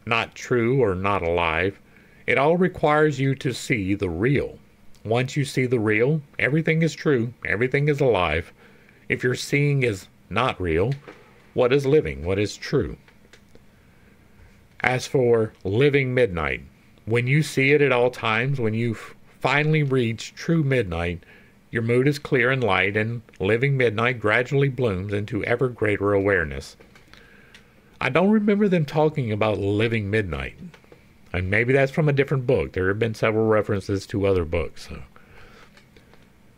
S1: Not true or not alive. It all requires you to see the real. Once you see the real, everything is true, everything is alive. If your seeing is not real, what is living? What is true? As for living midnight, when you see it at all times, when you finally reach true midnight, your mood is clear and light, and living midnight gradually blooms into ever greater awareness. I don't remember them talking about living midnight. And maybe that's from a different book. There have been several references to other books. So.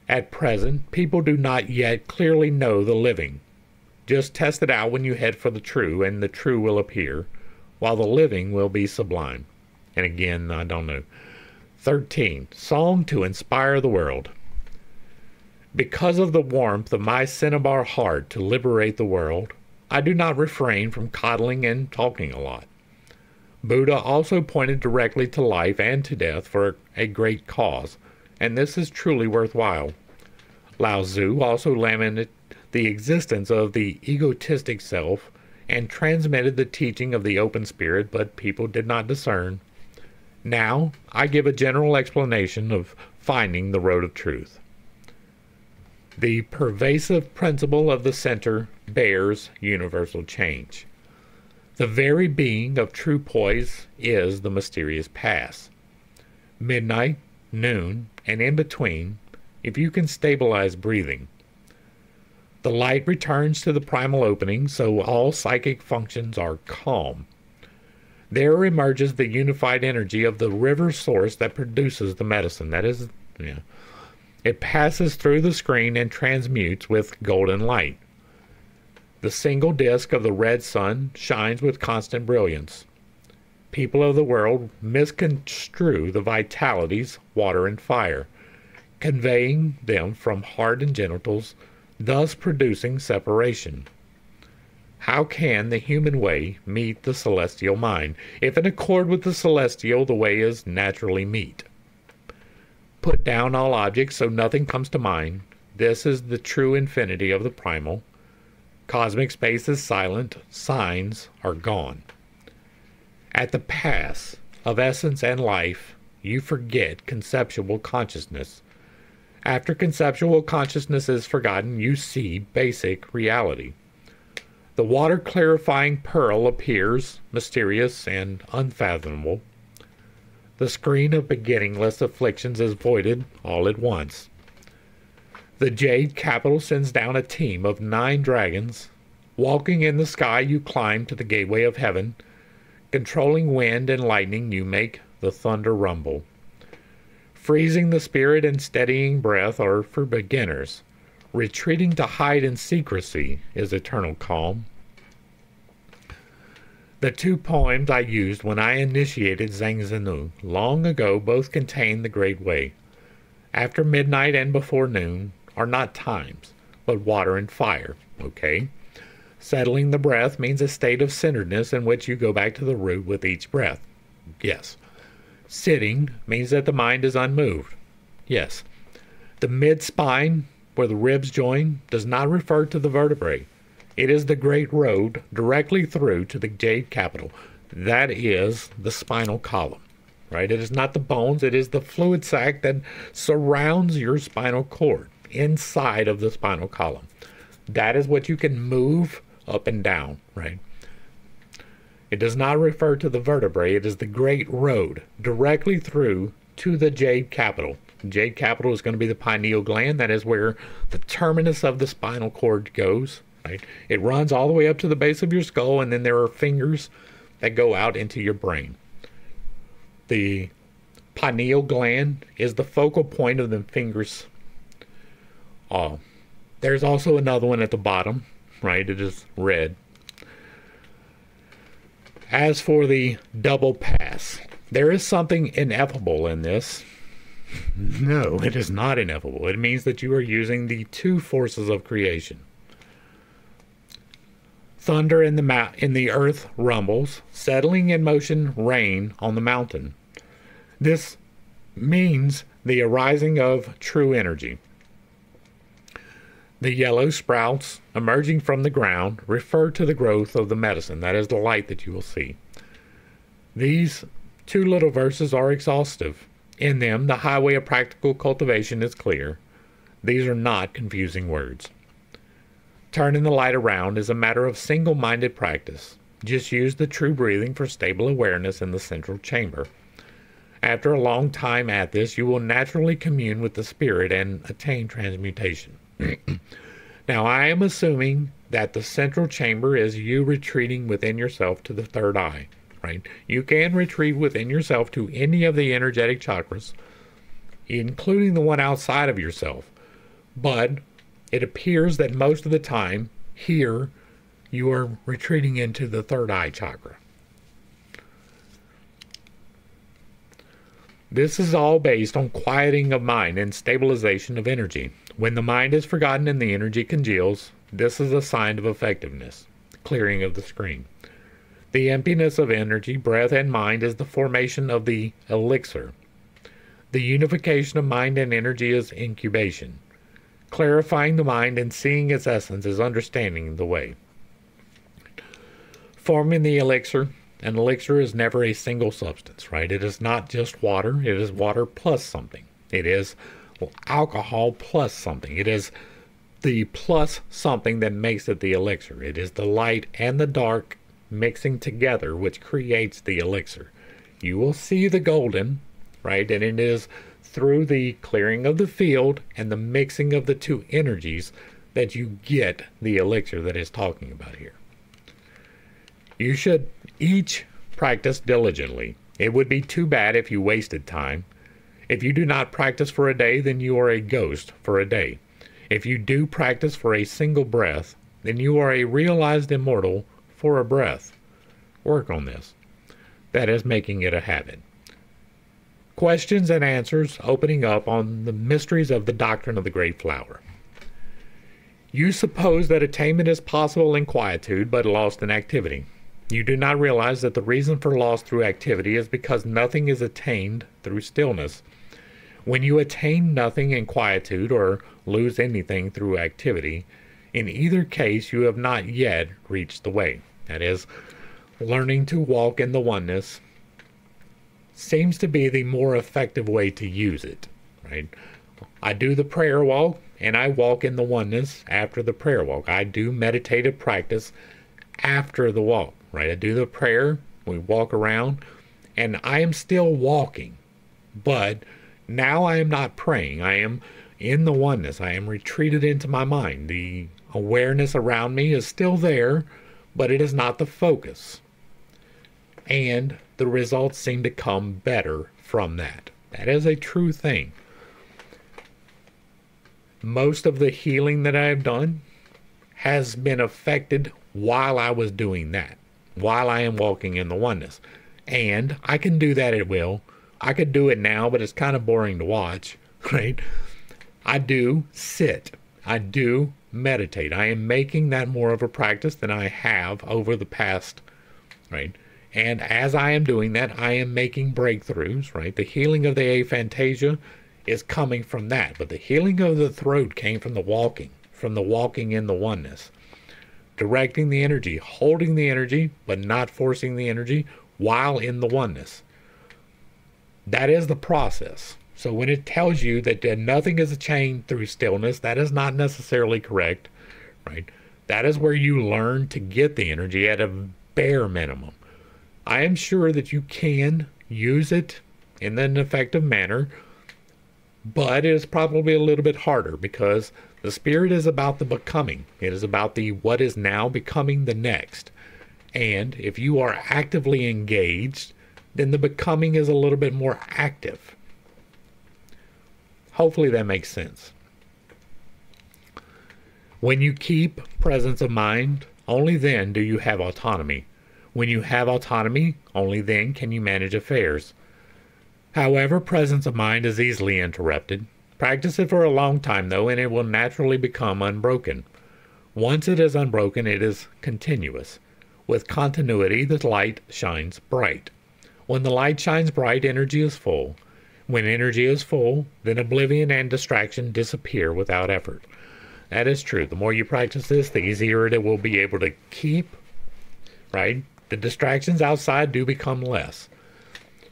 S1: At present, people do not yet clearly know the living. Just test it out when you head for the true, and the true will appear, while the living will be sublime. And again, I don't know. 13. Song to inspire the world. Because of the warmth of my cinnabar heart to liberate the world, I do not refrain from coddling and talking a lot. Buddha also pointed directly to life and to death for a great cause, and this is truly worthwhile. Lao Tzu also lamented the existence of the egotistic self and transmitted the teaching of the open spirit, but people did not discern. Now, I give a general explanation of finding the road of truth. The pervasive principle of the center bears universal change. The very being of true poise is the mysterious pass. Midnight, noon, and in between, if you can stabilize breathing. The light returns to the primal opening, so all psychic functions are calm. There emerges the unified energy of the river source that produces the medicine. That is, it passes through the screen and transmutes with golden light. The single disk of the red sun shines with constant brilliance. People of the world misconstrue the vitalities, water and fire, conveying them from heart and genitals, thus producing separation. How can the human way meet the celestial mind, if in accord with the celestial the way is naturally meet? Put down all objects so nothing comes to mind. This is the true infinity of the primal. Cosmic space is silent, signs are gone. At the pass of essence and life, you forget conceptual consciousness. After conceptual consciousness is forgotten, you see basic reality. The water clarifying pearl appears mysterious and unfathomable. The screen of beginningless afflictions is voided all at once. The jade capital sends down a team of 9 dragons. Walking in the sky, you climb to the gateway of heaven. Controlling wind and lightning, you make the thunder rumble. Freezing the spirit and steadying breath are for beginners. Retreating to hide in secrecy is eternal calm. The 2 poems I used when I initiated Zhang Zenu long ago both contain the Great Way. After midnight and before noon are not times, but water and fire, okay? Settling the breath means a state of centeredness in which you go back to the root with each breath. Yes. Sitting means that the mind is unmoved. Yes. The mid-spine, where the ribs join, does not refer to the vertebrae. It is the great road directly through to the jade capital. That is the spinal column, right? It is not the bones. It is the fluid sac that surrounds your spinal cord inside of the spinal column. That is what you can move up and down, right? It does not refer to the vertebrae. It is the great road directly through to the jade capital. Jade capital is going to be the pineal gland. That is where the terminus of the spinal cord goes. Right? It runs all the way up to the base of your skull, and then there are fingers that go out into your brain. The pineal gland is the focal point of the fingers. There's also another one at the bottom, right? It is red. As for the double pass, there is something ineffable in this. No, it is not ineffable. It means that you are using the 2 forces of creation. Thunder in the earth rumbles, settling in motion rain on the mountain. This means the arising of true energy. The yellow sprouts emerging from the ground refer to the growth of the medicine. That is the light that you will see. These 2 little verses are exhaustive. In them, the highway of practical cultivation is clear. These are not confusing words. Turning the light around is a matter of single-minded practice. Just use the true breathing for stable awareness in the central chamber. After a long time at this, you will naturally commune with the spirit and attain transmutation. Now, I am assuming that the central chamber is you retreating within yourself to the 3rd eye, right? You can retreat within yourself to any of the energetic chakras, including the one outside of yourself. But it appears that most of the time, here, you are retreating into the 3rd eye chakra. This is all based on quieting of mind and stabilization of energy. When the mind is forgotten and the energy congeals, this is a sign of effectiveness, clearing of the screen. The emptiness of energy, breath, and mind is the formation of the elixir. The unification of mind and energy is incubation. Clarifying the mind and seeing its essence is understanding the way. Forming the elixir. An elixir is never a single substance, right? It is not just water. It is water plus something. It is alcohol plus something. It is the plus something that makes it the elixir. It is the light and the dark mixing together which creates the elixir. You will see the golden, right? And it is through the clearing of the field and the mixing of the 2 energies that you get the elixir that is talking about here. You should each practice diligently. It would be too bad if you wasted time. If you do not practice for a day, then you are a ghost for a day. If you do practice for a single breath, then you are a realized immortal for a breath. Work on this. That is making it a habit. Questions and answers opening up on the mysteries of the doctrine of the Great Flower. You suppose that attainment is possible in quietude, but lost in activity. You do not realize that the reason for loss through activity is because nothing is attained through stillness. When you attain nothing in quietude or lose anything through activity, in either case you have not yet reached the way. That is, learning to walk in the oneness seems to be the more effective way to use it, right? I do the prayer walk and I walk in the oneness after the prayer walk. I do meditative practice after the walk, right? I do the prayer, we walk around, and I am still walking, but now I am not praying. I am in the oneness. I am retreated into my mind. The awareness around me is still there, but it is not the focus. And the results seem to come better from that. That is a true thing. Most of the healing that I have done has been affected while I was doing that, while I am walking in the oneness. And I can do that at will. I could do it now, but it's kind of boring to watch, right? I do sit. I do meditate. I am making that more of a practice than I have over the past, right? And as I am doing that, I am making breakthroughs, right? The healing of the aphantasia is coming from that. But the healing of the throat came from the walking in the oneness. Directing the energy, holding the energy, but not forcing the energy while in the oneness. That is the process. So when it tells you that nothing is achieved through stillness, that is not necessarily correct, right? That is where you learn to get the energy at a bare minimum. I am sure that you can use it in an effective manner, but it is probably a little bit harder because the spirit is about the becoming. It is about the what is now becoming the next. And if you are actively engaged, then the becoming is a little bit more active. Hopefully that makes sense. When you keep presence of mind, only then do you have autonomy. When you have autonomy, only then can you manage affairs. However, presence of mind is easily interrupted. Practice it for a long time, though, and it will naturally become unbroken. Once it is unbroken, it is continuous. With continuity, the light shines bright. When the light shines bright, energy is full. When energy is full, then oblivion and distraction disappear without effort. That is true. The more you practice this, the easier it will be able to keep, right? The distractions outside do become less.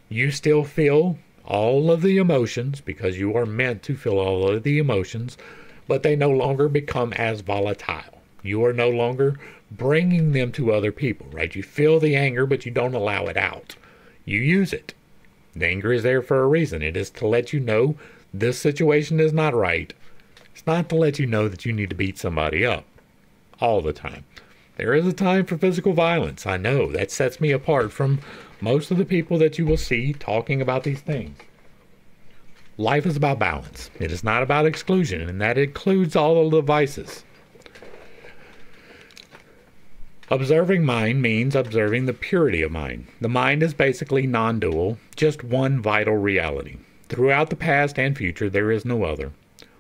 S1: You still feel all of the emotions because you are meant to feel all of the emotions, but they no longer become as volatile. You are no longer bringing them to other people, right? You feel the anger, but you don't allow it out. You use it. The anger is there for a reason. It is to let you know this situation is not right. It's not to let you know that you need to beat somebody up all the time. There is a time for physical violence. I know that sets me apart from most of the people that you will see talking about these things. Life is about balance. It is not about exclusion, and that includes all of the vices. Observing mind means observing the purity of mind. The mind is basically non-dual, just one vital reality. Throughout the past and future, there is no other.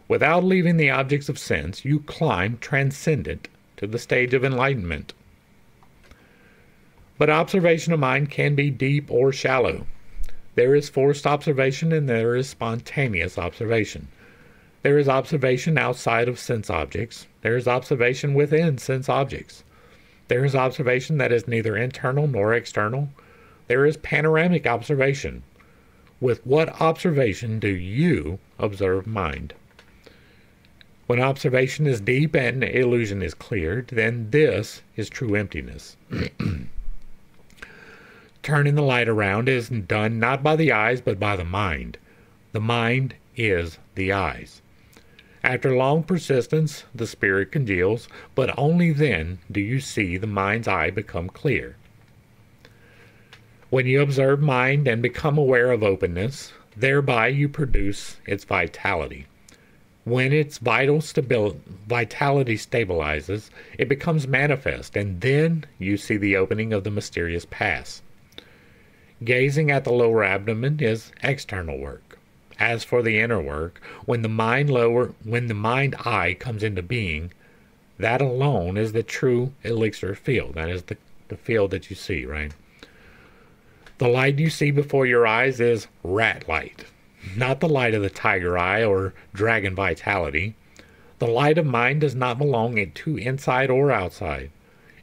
S1: Without leaving the objects of sense, you climb transcendent to the stage of enlightenment. But observation of mind can be deep or shallow. There is forced observation and there is spontaneous observation. There is observation outside of sense objects. There is observation within sense objects. There is observation that is neither internal nor external. There is panoramic observation. With what observation do you observe mind? When observation is deep and illusion is cleared, then this is true emptiness. Turning the light around is done not by the eyes, but by the mind. The mind is the eyes. After long persistence, the spirit congeals, but only then do you see the mind's eye become clear. When you observe mind and become aware of openness, thereby you produce its vitality. When its vitality stabilizes, it becomes manifest, and then you see the opening of the mysterious pass. Gazing at the lower abdomen is external work. As for the inner work, when the mind eye comes into being, that alone is the true elixir field. That is the field that you see, right? The light you see before your eyes is rat light. Not the light of the tiger eye or dragon vitality. The light of mind does not belong to inside or outside.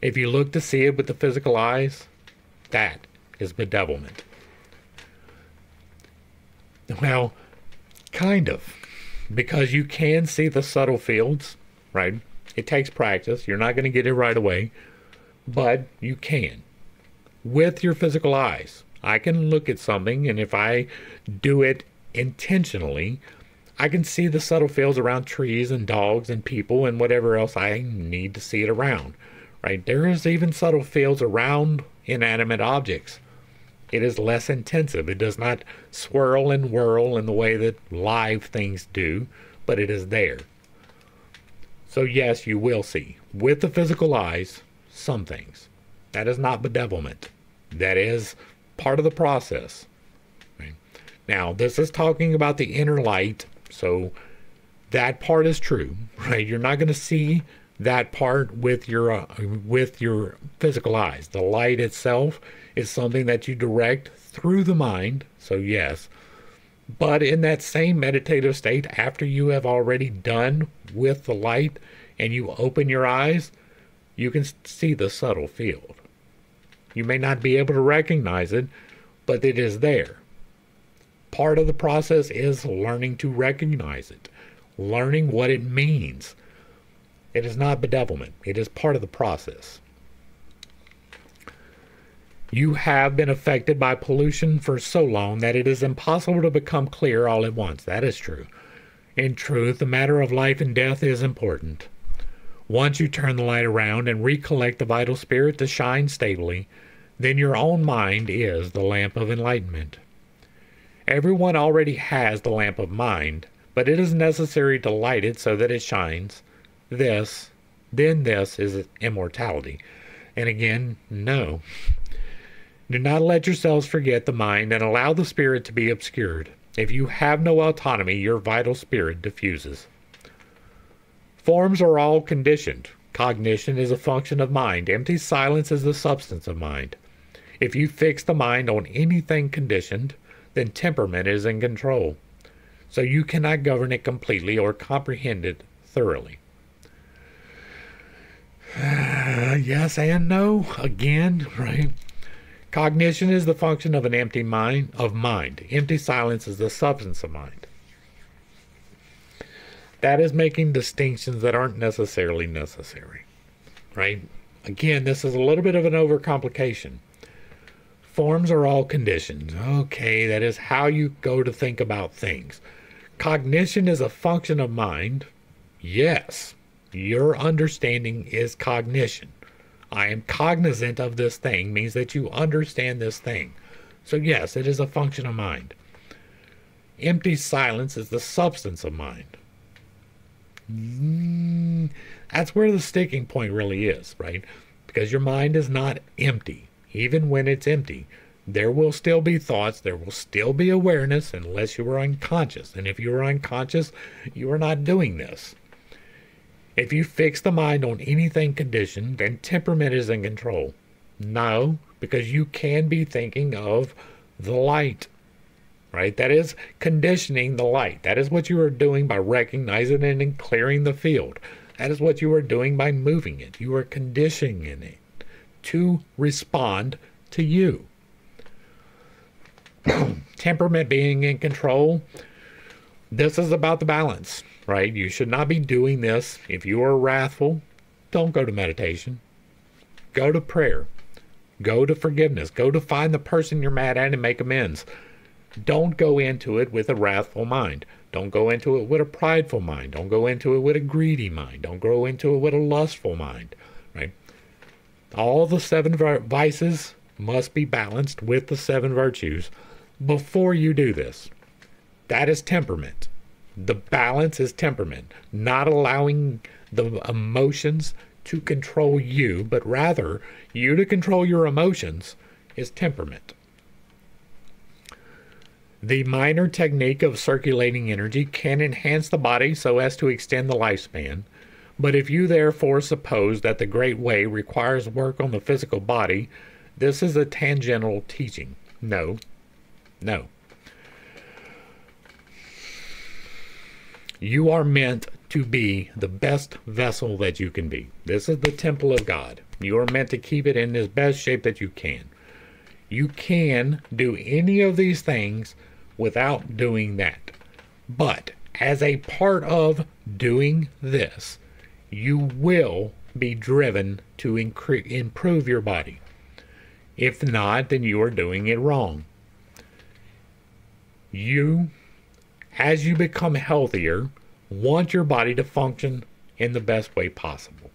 S1: If you look to see it with the physical eyes, that is bedevilment. Well, kind of. Because you can see the subtle fields, right? It takes practice. You're not going to get it right away. but you can. With your physical eyes, I can look at something, and if I do it intentionally, I can see the subtle fields around trees and dogs and people and whatever else I need to see it around. Right? There is even subtle fields around inanimate objects. It is less intensive. It does not swirl and whirl in the way that live things do, but it is there. So yes, you will see, with the physical eyes, some things. That is not bedevilment. That is part of the process. Right? Now, this is talking about the inner light, so that part is true. Right? You're not going to see that part with your physical eyes. The light itself is something that you direct through the mind, so yes. But in that same meditative state, after you have already done with the light and you open your eyes, you can see the subtle field. You may not be able to recognize it, but it is there. Part of the process is learning to recognize it, learning what it means. It is not bedevilment. It is part of the process. You have been affected by pollution for so long that it is impossible to become clear all at once. That is true. In truth, the matter of life and death is important. Once you turn the light around and recollect the vital spirit to shine stably, then your own mind is the lamp of enlightenment. Everyone already has the lamp of mind, but it is necessary to light it so that it shines. This is immortality. And again, no. Do not let yourselves forget the mind and allow the spirit to be obscured. If you have no autonomy, your vital spirit diffuses. Forms are all conditioned. Cognition is a function of mind. Empty silence is the substance of mind. If you fix the mind on anything conditioned, then temperament is in control. So you cannot govern it completely or comprehend it thoroughly. Yes and no. Again, right? Cognition is the function of an empty mind. Empty silence is the substance of mind. That is making distinctions that aren't necessarily necessary. Right? Again, this is a little bit of an overcomplication. Forms are all conditioned. Okay, that is how you go to think about things. Cognition is a function of mind. Yes, your understanding is cognition. I am cognizant of this thing means that you understand this thing. So yes, it is a function of mind. Empty silence is the substance of mind. That's where the sticking point really is, right? Because your mind is not empty. Even when it's empty, there will still be thoughts, there will still be awareness unless you are unconscious. And if you are unconscious, you are not doing this. If you fix the mind on anything conditioned, then temperament is in control. No, because you can be thinking of the light, right? That is conditioning the light. That is what you are doing by recognizing it and clearing the field. That is what you are doing by moving it. You are conditioning it to respond to you. Temperament being in control, this is about the balance, right? You should not be doing this. If you are wrathful, don't go to meditation. Go to prayer. Go to forgiveness. Go to find the person you're mad at and make amends. Don't go into it with a wrathful mind. Don't go into it with a prideful mind. Don't go into it with a greedy mind. Don't go into it with a lustful mind, right? All the 7 vices must be balanced with the 7 virtues before you do this. That is temperament. The balance is temperament, not allowing the emotions to control you, but rather you to control your emotions is temperament. The minor technique of circulating energy can enhance the body so as to extend the lifespan. But if you therefore suppose that the great way requires work on the physical body, this is a tangential teaching. No. You are meant to be the best vessel that you can be. This is the temple of God. You are meant to keep it in the best shape that you can. You can do any of these things without doing that. But as a part of doing this, you will be driven to improve your body. If not, then you are doing it wrong. You, as you become healthier, want your body to function in the best way possible.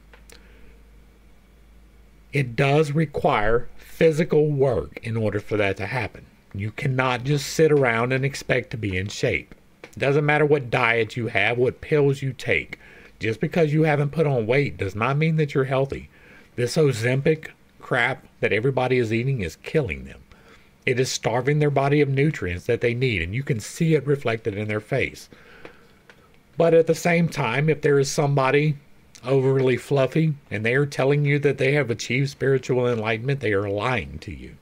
S1: It does require physical work in order for that to happen. You cannot just sit around and expect to be in shape. It doesn't matter what diet you have, what pills you take. Just because you haven't put on weight does not mean that you're healthy. This Ozempic crap that everybody is eating is killing them. It is starving their body of nutrients that they need, and you can see it reflected in their face. But at the same time, if there is somebody overly fluffy and they are telling you that they have achieved spiritual enlightenment, they are lying to you.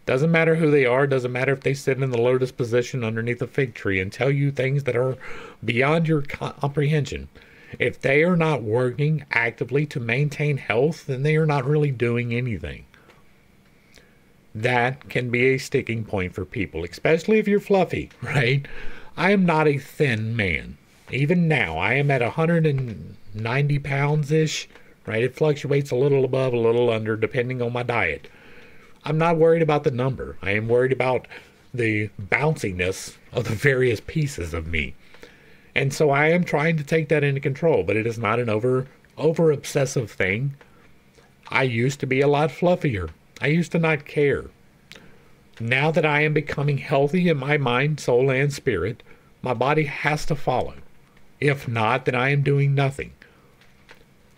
S1: Doesn't matter who they are, doesn't matter if they sit in the lotus position underneath a fig tree and tell you things that are beyond your comprehension. If they are not working actively to maintain health, then they are not really doing anything. That can be a sticking point for people, especially if you're fluffy, right? I am not a thin man. Even now, I am at 190 pounds-ish, right? It fluctuates a little above, a little under, depending on my diet. I'm not worried about the number. I am worried about the bounciness of the various pieces of me. And so I am trying to take that into control, but it is not an over obsessive thing. I used to be a lot fluffier. I used to not care. Now that I am becoming healthy in my mind, soul, and spirit, my body has to follow. If not, then I am doing nothing.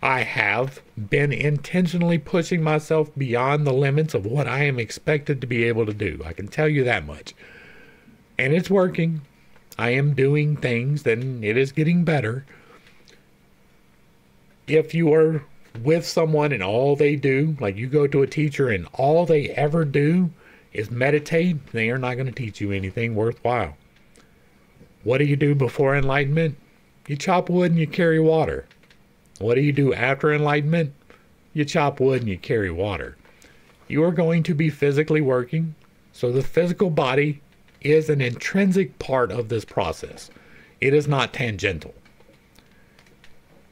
S1: I have been intentionally pushing myself beyond the limits of what I am expected to be able to do. I can tell you that much. And it's working. I am doing things, and it is getting better. If you are with someone and all they do, like you go to a teacher and all they ever do is meditate, they are not going to teach you anything worthwhile. What do you do before enlightenment? You chop wood and you carry water. What do you do after enlightenment? You chop wood and you carry water. You are going to be physically working, so the physical body is an intrinsic part of this process. It is not tangential.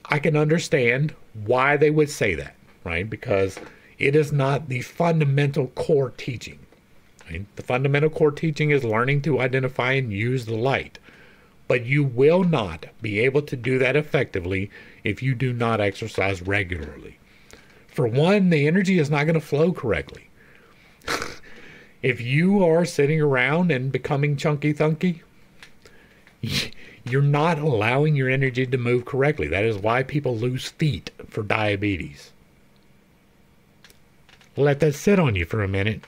S1: I can understand why they would say that, right? Because it is not the fundamental core teaching. Right? The fundamental core teaching is learning to identify and use the light. But you will not be able to do that effectively if you do not exercise regularly. For one, the energy is not going to flow correctly. If you are sitting around and becoming chunky thunky, you're not allowing your energy to move correctly. That is why people lose feet for diabetes. Let that sit on you for a minute.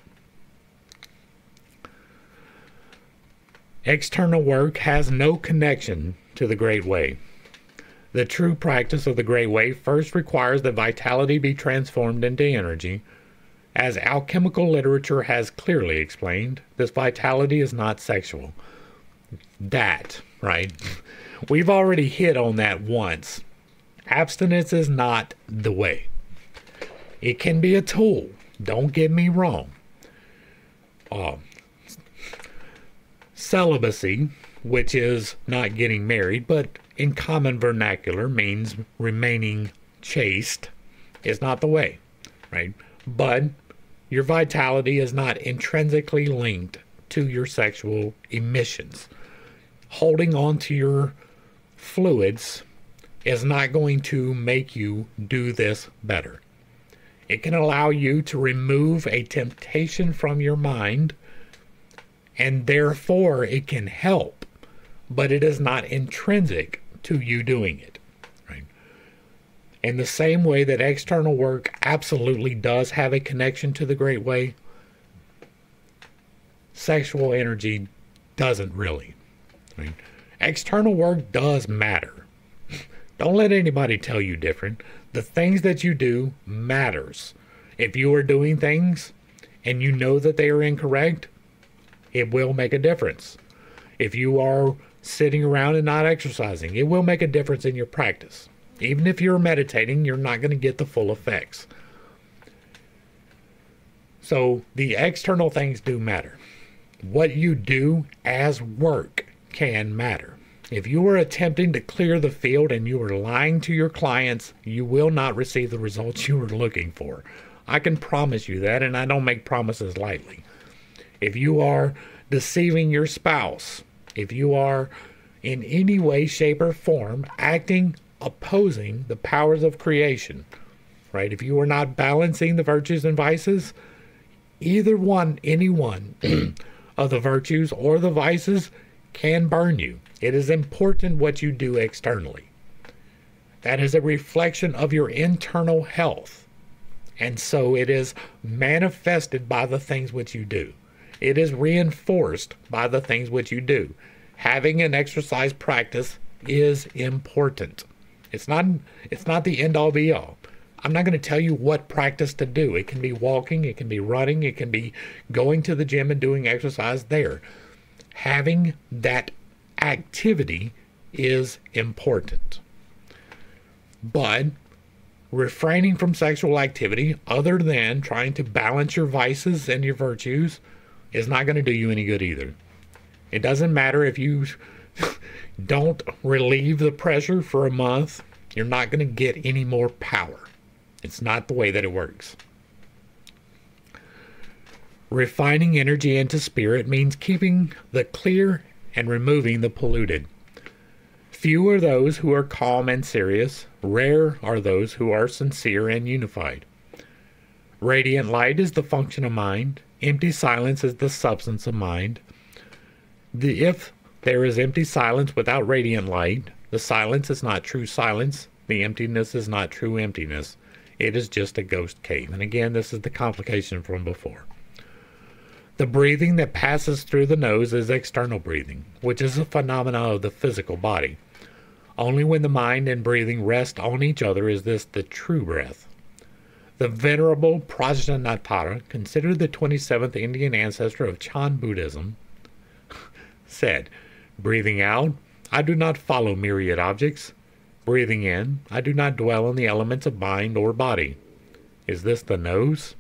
S1: External work has no connection to the Great Way. The true practice of the Great Way first requires that vitality be transformed into energy. As alchemical literature has clearly explained, this vitality is not sexual. That, right? We've already hit on that once. Abstinence is not the way. It can be a tool. Don't get me wrong. Celibacy, which is not getting married, but in common vernacular means remaining chaste, is not the way, right? But your vitality is not intrinsically linked to your sexual emissions. Holding on to your fluids is not going to make you do this better. It can allow you to remove a temptation from your mind, and therefore it can help, but it is not intrinsic to you doing it. Right? In the same way that external work absolutely does have a connection to the Great Way, sexual energy doesn't really. Right? External work does matter. Don't let anybody tell you different. The things that you do matters. If you are doing things and you know that they are incorrect, it will make a difference. If you are sitting around and not exercising, it will make a difference in your practice. Even if you're meditating, you're not going to get the full effects. So the external things do matter. What you do as work can matter. If you are attempting to clear the field and you are lying to your clients, you will not receive the results you are looking for. I can promise you that, and I don't make promises lightly. If you are deceiving your spouse, if you are in any way, shape, or form acting opposing the powers of creation, right? If you are not balancing the virtues and vices, any one of the virtues or the vices can burn you. It is important what you do externally. That is a reflection of your internal health. And so it is manifested by the things which you do. It is reinforced by the things which you do. Having an exercise practice is important. It's not the end all be all. I'm not going to tell you what practice to do. It can be walking, it can be running, it can be going to the gym and doing exercise there. Having that activity is important. But refraining from sexual activity, other than trying to balance your vices and your virtues, is not going to do you any good either. It doesn't matter if you don't relieve the pressure for a month, you're not going to get any more power. It's not the way that it works. Refining energy into spirit means keeping the clear and removing the polluted. Few are those who are calm and serious. Rare are those who are sincere and unified. Radiant light is the function of mind. Empty silence is the substance of mind. If there is empty silence without radiant light, the silence is not true silence. The emptiness is not true emptiness. It is just a ghost cave. And again, this is the complication from before. The breathing that passes through the nose is external breathing, which is a phenomenon of the physical body. Only when the mind and breathing rest on each other is this the true breath. The venerable Prajnapatta, considered the 27th Indian ancestor of Chan Buddhism, said, "Breathing out, I do not follow myriad objects. Breathing in, I do not dwell on the elements of mind or body." Is this the nose?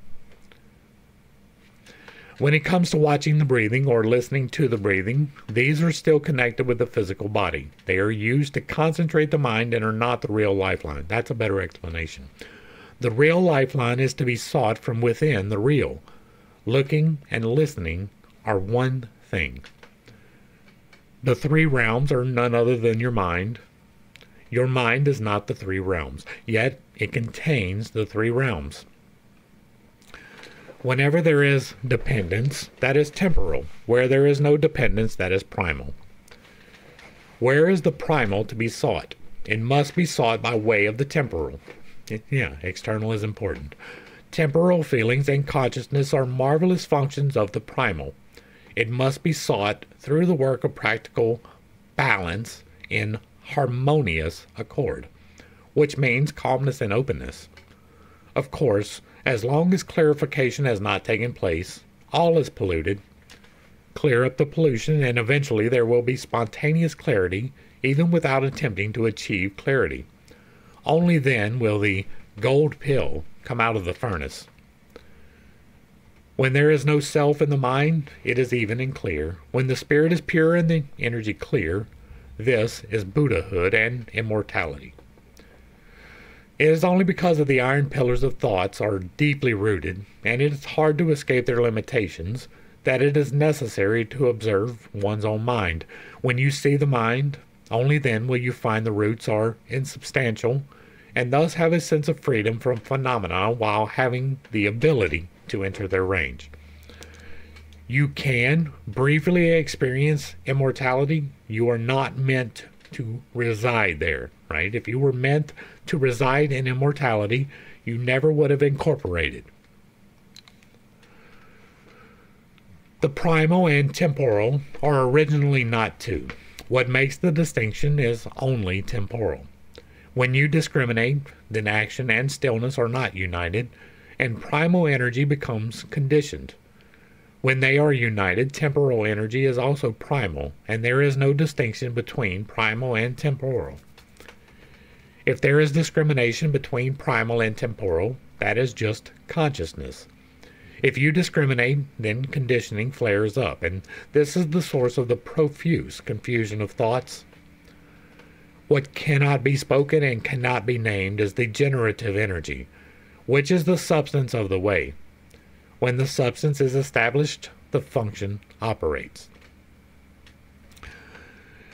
S1: When it comes to watching the breathing or listening to the breathing, these are still connected with the physical body. They are used to concentrate the mind and are not the real lifeline. That's a better explanation. The real lifeline is to be sought from within the real. Looking and listening are one thing. The three realms are none other than your mind. Your mind is not the three realms, yet it contains the three realms. Whenever there is dependence, that is temporal. Where there is no dependence, that is primal. Where is the primal to be sought? It must be sought by way of the temporal. External is important. Temporal feelings and consciousness are marvelous functions of the primal. It must be sought through the work of practical balance in harmonious accord, which means calmness and openness. Of course, as long as clarification has not taken place, all is polluted. Clear up the pollution, and eventually there will be spontaneous clarity, even without attempting to achieve clarity. Only then will the gold pill come out of the furnace. When there is no self in the mind, it is even and clear. When the spirit is pure and the energy clear, this is Buddhahood and immortality. It is only because of the iron pillars of thoughts are deeply rooted, and it is hard to escape their limitations, that it is necessary to observe one's own mind. When you see the mind, only then will you find the roots are insubstantial, and thus have a sense of freedom from phenomena while having the ability to enter their range. You can briefly experience immortality. You are not meant to reside there, right? If you were meant to reside in immortality, you never would have incorporated. The primal and temporal are originally not two. What makes the distinction is only temporal. When you discriminate, then action and stillness are not united, and primal energy becomes conditioned. When they are united, temporal energy is also primal, and there is no distinction between primal and temporal. If there is discrimination between primal and temporal, that is just consciousness. If you discriminate, then conditioning flares up, and this is the source of the profuse confusion of thoughts. What cannot be spoken and cannot be named is the generative energy, which is the substance of the way. When the substance is established, the function operates.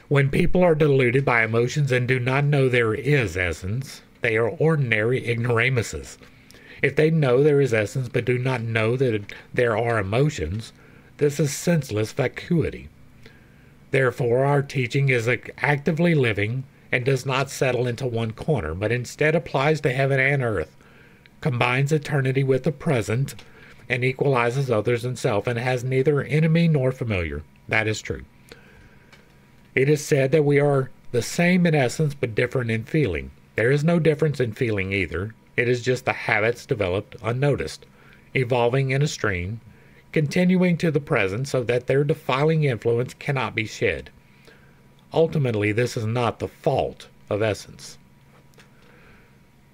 S1: When people are deluded by emotions and do not know there is essence, they are ordinary ignoramuses. If they know there is essence but do not know that there are emotions, this is senseless vacuity. Therefore, our teaching is actively living and does not settle into one corner, but instead applies to heaven and earth, combines eternity with the present, and equalizes others and self, and has neither enemy nor familiar. That is true. It is said that we are the same in essence but different in feeling. There is no difference in feeling either. It is just the habits developed unnoticed, evolving in a stream, continuing to the present so that their defiling influence cannot be shed. Ultimately, this is not the fault of essence.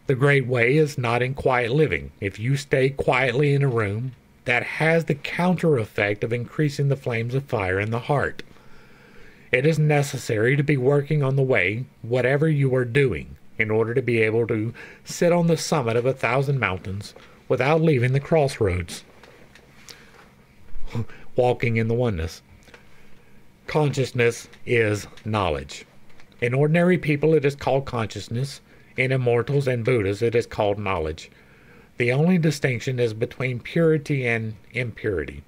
S1: The great way is not in quiet living. If you stay quietly in a room, that has the counter effect of increasing the flames of fire in the heart. It is necessary to be working on the way, whatever you are doing, in order to be able to sit on the summit of 1,000 mountains without leaving the crossroads, walking in the oneness. Consciousness is knowledge. In ordinary people, it is called consciousness. In immortals and Buddhas, it is called knowledge. The only distinction is between purity and impurity.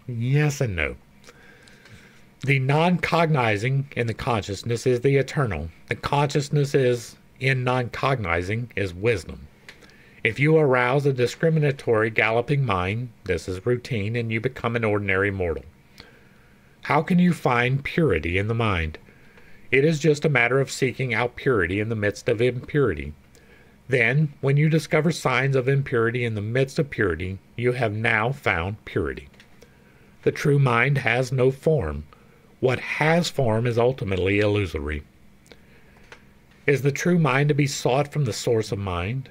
S1: Yes and no. The non-cognizing in the consciousness is the eternal. The consciousness is in non-cognizing is wisdom. If you arouse a discriminatory galloping mind, this is routine, and you become an ordinary mortal. How can you find purity in the mind? It is just a matter of seeking out purity in the midst of impurity. Then, when you discover signs of impurity in the midst of purity, you have now found purity. The true mind has no form. What has form is ultimately illusory. Is the true mind to be sought from the source of mind?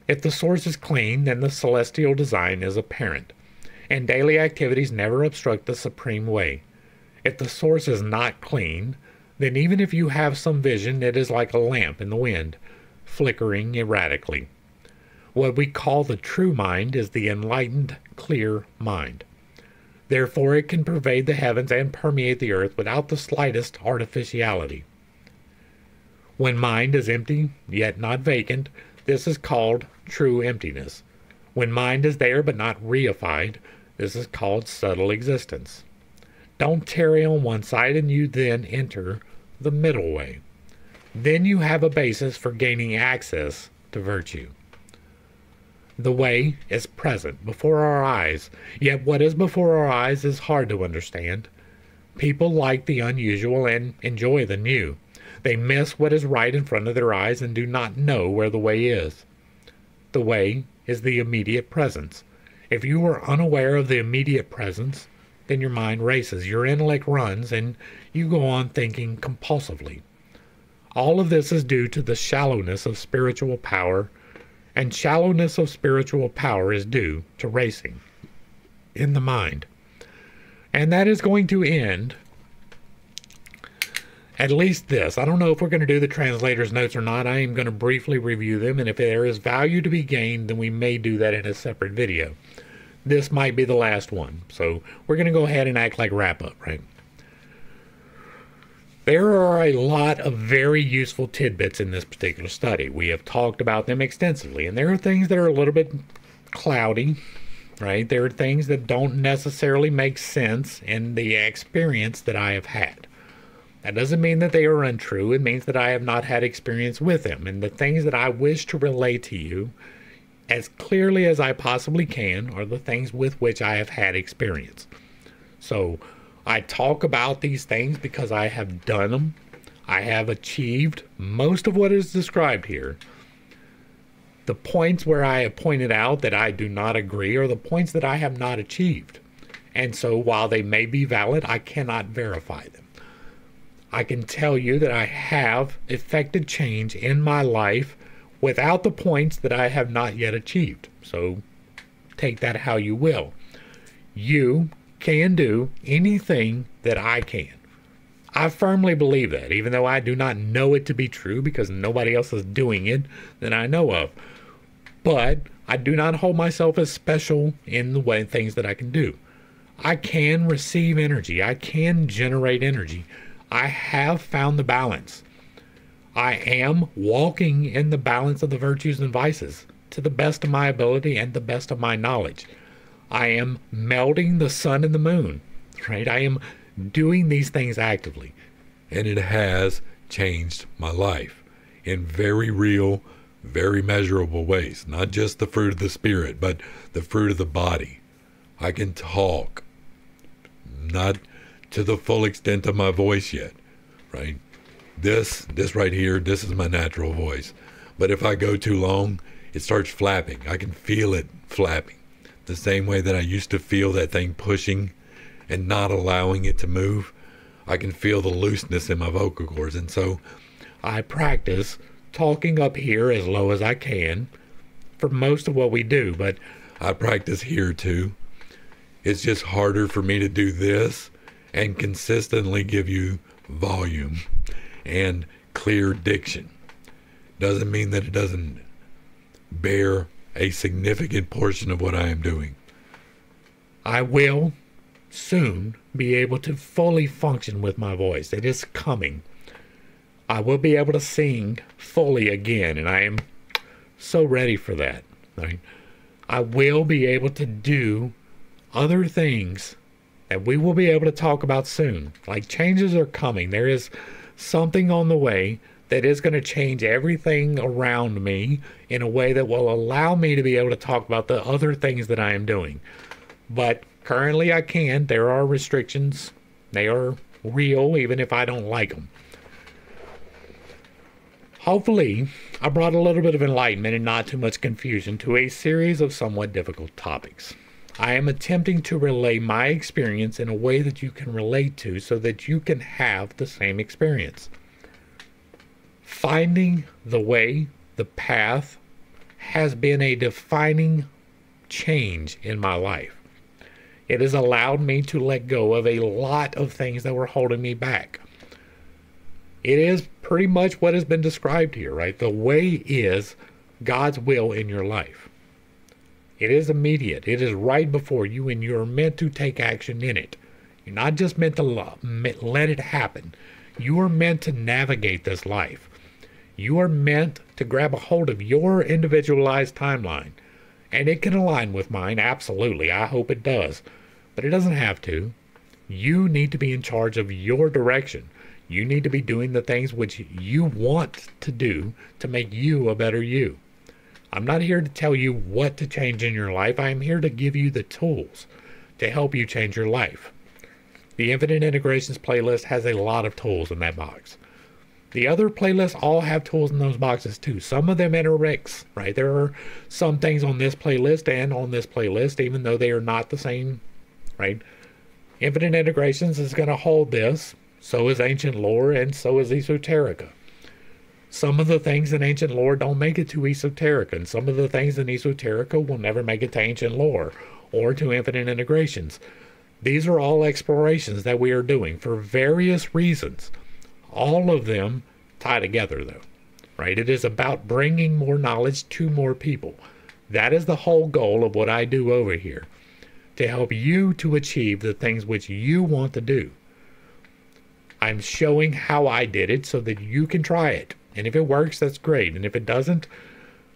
S1: If the source is clean, then the celestial design is apparent, and daily activities never obstruct the supreme way. If the source is not clean, then even if you have some vision, it is like a lamp in the wind, flickering erratically. What we call the true mind is the enlightened, clear mind. Therefore, it can pervade the heavens and permeate the earth without the slightest artificiality. When mind is empty, yet not vacant, this is called true emptiness. When mind is there but not reified, this is called subtle existence. Don't tarry on one side and you then enter the middle way. Then you have a basis for gaining access to virtue. The way is present before our eyes, yet what is before our eyes is hard to understand. People like the unusual and enjoy the new. They miss what is right in front of their eyes and do not know where the way is. The way is the immediate presence. If you are unaware of the immediate presence, then your mind races, your intellect runs, and you go on thinking compulsively. All of this is due to the shallowness of spiritual power, and shallowness of spiritual power is due to racing in the mind. And that is going to end at least this. I don't know if we're going to do the translator's notes or not. I am going to briefly review them, and if there is value to be gained, then we may do that in a separate video. This might be the last one, so we're going to go ahead and act like wrap-up, right? There are a lot of very useful tidbits in this particular study. We have talked about them extensively, and there are things that are a little bit cloudy, right? There are things that don't necessarily make sense in the experience that I have had. That doesn't mean that they are untrue. It means that I have not had experience with them, and the things that I wish to relate to you as clearly as I possibly can are the things with which I have had experience. So I talk about these things because I have done them. I have achieved most of what is described here. The points where I have pointed out that I do not agree are the points that I have not achieved. And so while they may be valid, I cannot verify them. I can tell you that I have effected change in my life without the points that I have not yet achieved. So take that how you will. You can do anything that I can. I firmly believe that, even though I do not know it to be true because nobody else is doing it that I know of. But I do not hold myself as special in the way things that I can do. I can receive energy. I can generate energy. I have found the balance. I am walking in the balance of the virtues and vices to the best of my ability and the best of my knowledge. I am melding the sun and the moon, right? I am doing these things actively.
S2: And it has changed my life in very real, very measurable ways. Not just the fruit of the spirit, but the fruit of the body. I can talk, not to the full extent of my voice yet, right? This right here, this is my natural voice. But if I go too long, it starts flapping. I can feel it flapping. The same way that I used to feel that thing pushing and not allowing it to move. I can feel the looseness in my vocal cords. And so I practice talking up here as low as I can for most of what we do. But I practice here too. It's just harder for me to do this and consistently give you volume and clear diction. Doesn't mean that it doesn't bear a significant portion of what I am doing. I will soon be able to fully function with my voice. It is coming. I will be able to sing fully again, and I am so ready for that. Right? I will be able to do other things that we will be able to talk about soon. Like, changes are coming. There is something on the way that is going to change everything around me in a way that will allow me to be able to talk about the other things that I am doing. But currently I can't. There are restrictions. They are real, even if I don't like them. Hopefully, I brought a little bit of enlightenment and not too much confusion to a series of somewhat difficult topics. I am attempting to relay my experience in a way that you can relate to so that you can have the same experience. Finding the way, the path, has been a defining change in my life. It has allowed me to let go of a lot of things that were holding me back. It is pretty much what has been described here, right? The way is God's will in your life. It is immediate. It is right before you, and you're meant to take action in it. You're not just meant to let it happen. You are meant to navigate this life. You are meant to grab a hold of your individualized timeline. And it can align with mine, absolutely. I hope it does. But it doesn't have to. You need to be in charge of your direction. You need to be doing the things which you want to do to make you a better you. I'm not here to tell you what to change in your life. I am here to give you the tools to help you change your life. The Infinite Integrations playlist has a lot of tools in that box. The other playlists all have tools in those boxes too. Some of them intermix, right? There are some things on this playlist and on this playlist, even though they are not the same, right? Infinite Integrations is going to hold this. So is Ancient Lore, and so is Esoterica. Some of the things in Ancient Lore don't make it to Esoterica, and some of the things in Esoterica will never make it to Ancient Lore or to Infinite Integrations. These are all explorations that we are doing for various reasons. All of them tie together, though, right? It is about bringing more knowledge to more people. That is the whole goal of what I do over here, to help you to achieve the things which you want to do. I'm showing how I did it so that you can try it. And if it works, that's great. And if it doesn't,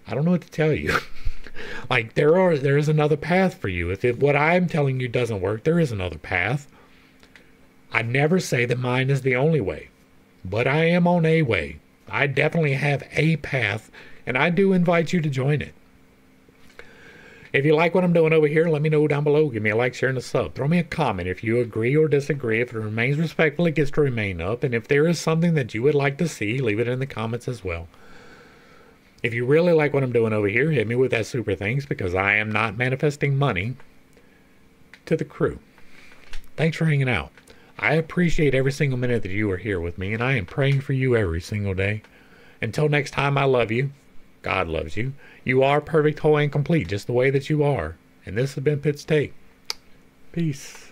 S2: I don't know what to tell you. Like, there is another path for you. If what I'm telling you doesn't work, there is another path. I never say that mine is the only way, but I am on a way. I definitely have a path, and I do invite you to join it. If you like what I'm doing over here, let me know down below. Give me a like, share, and a sub. Throw me a comment if you agree or disagree. If it remains respectful, it gets to remain up. And if there is something that you would like to see, leave it in the comments as well. If you really like what I'm doing over here, hit me with that super thanks, because I am not manifesting money to the crew. Thanks for hanging out. I appreciate every single minute that you are here with me, and I am praying for you every single day. Until next time, I love you. God loves you. You are perfect, whole, and complete, just the way that you are. And this has been Pitt's Take. Peace.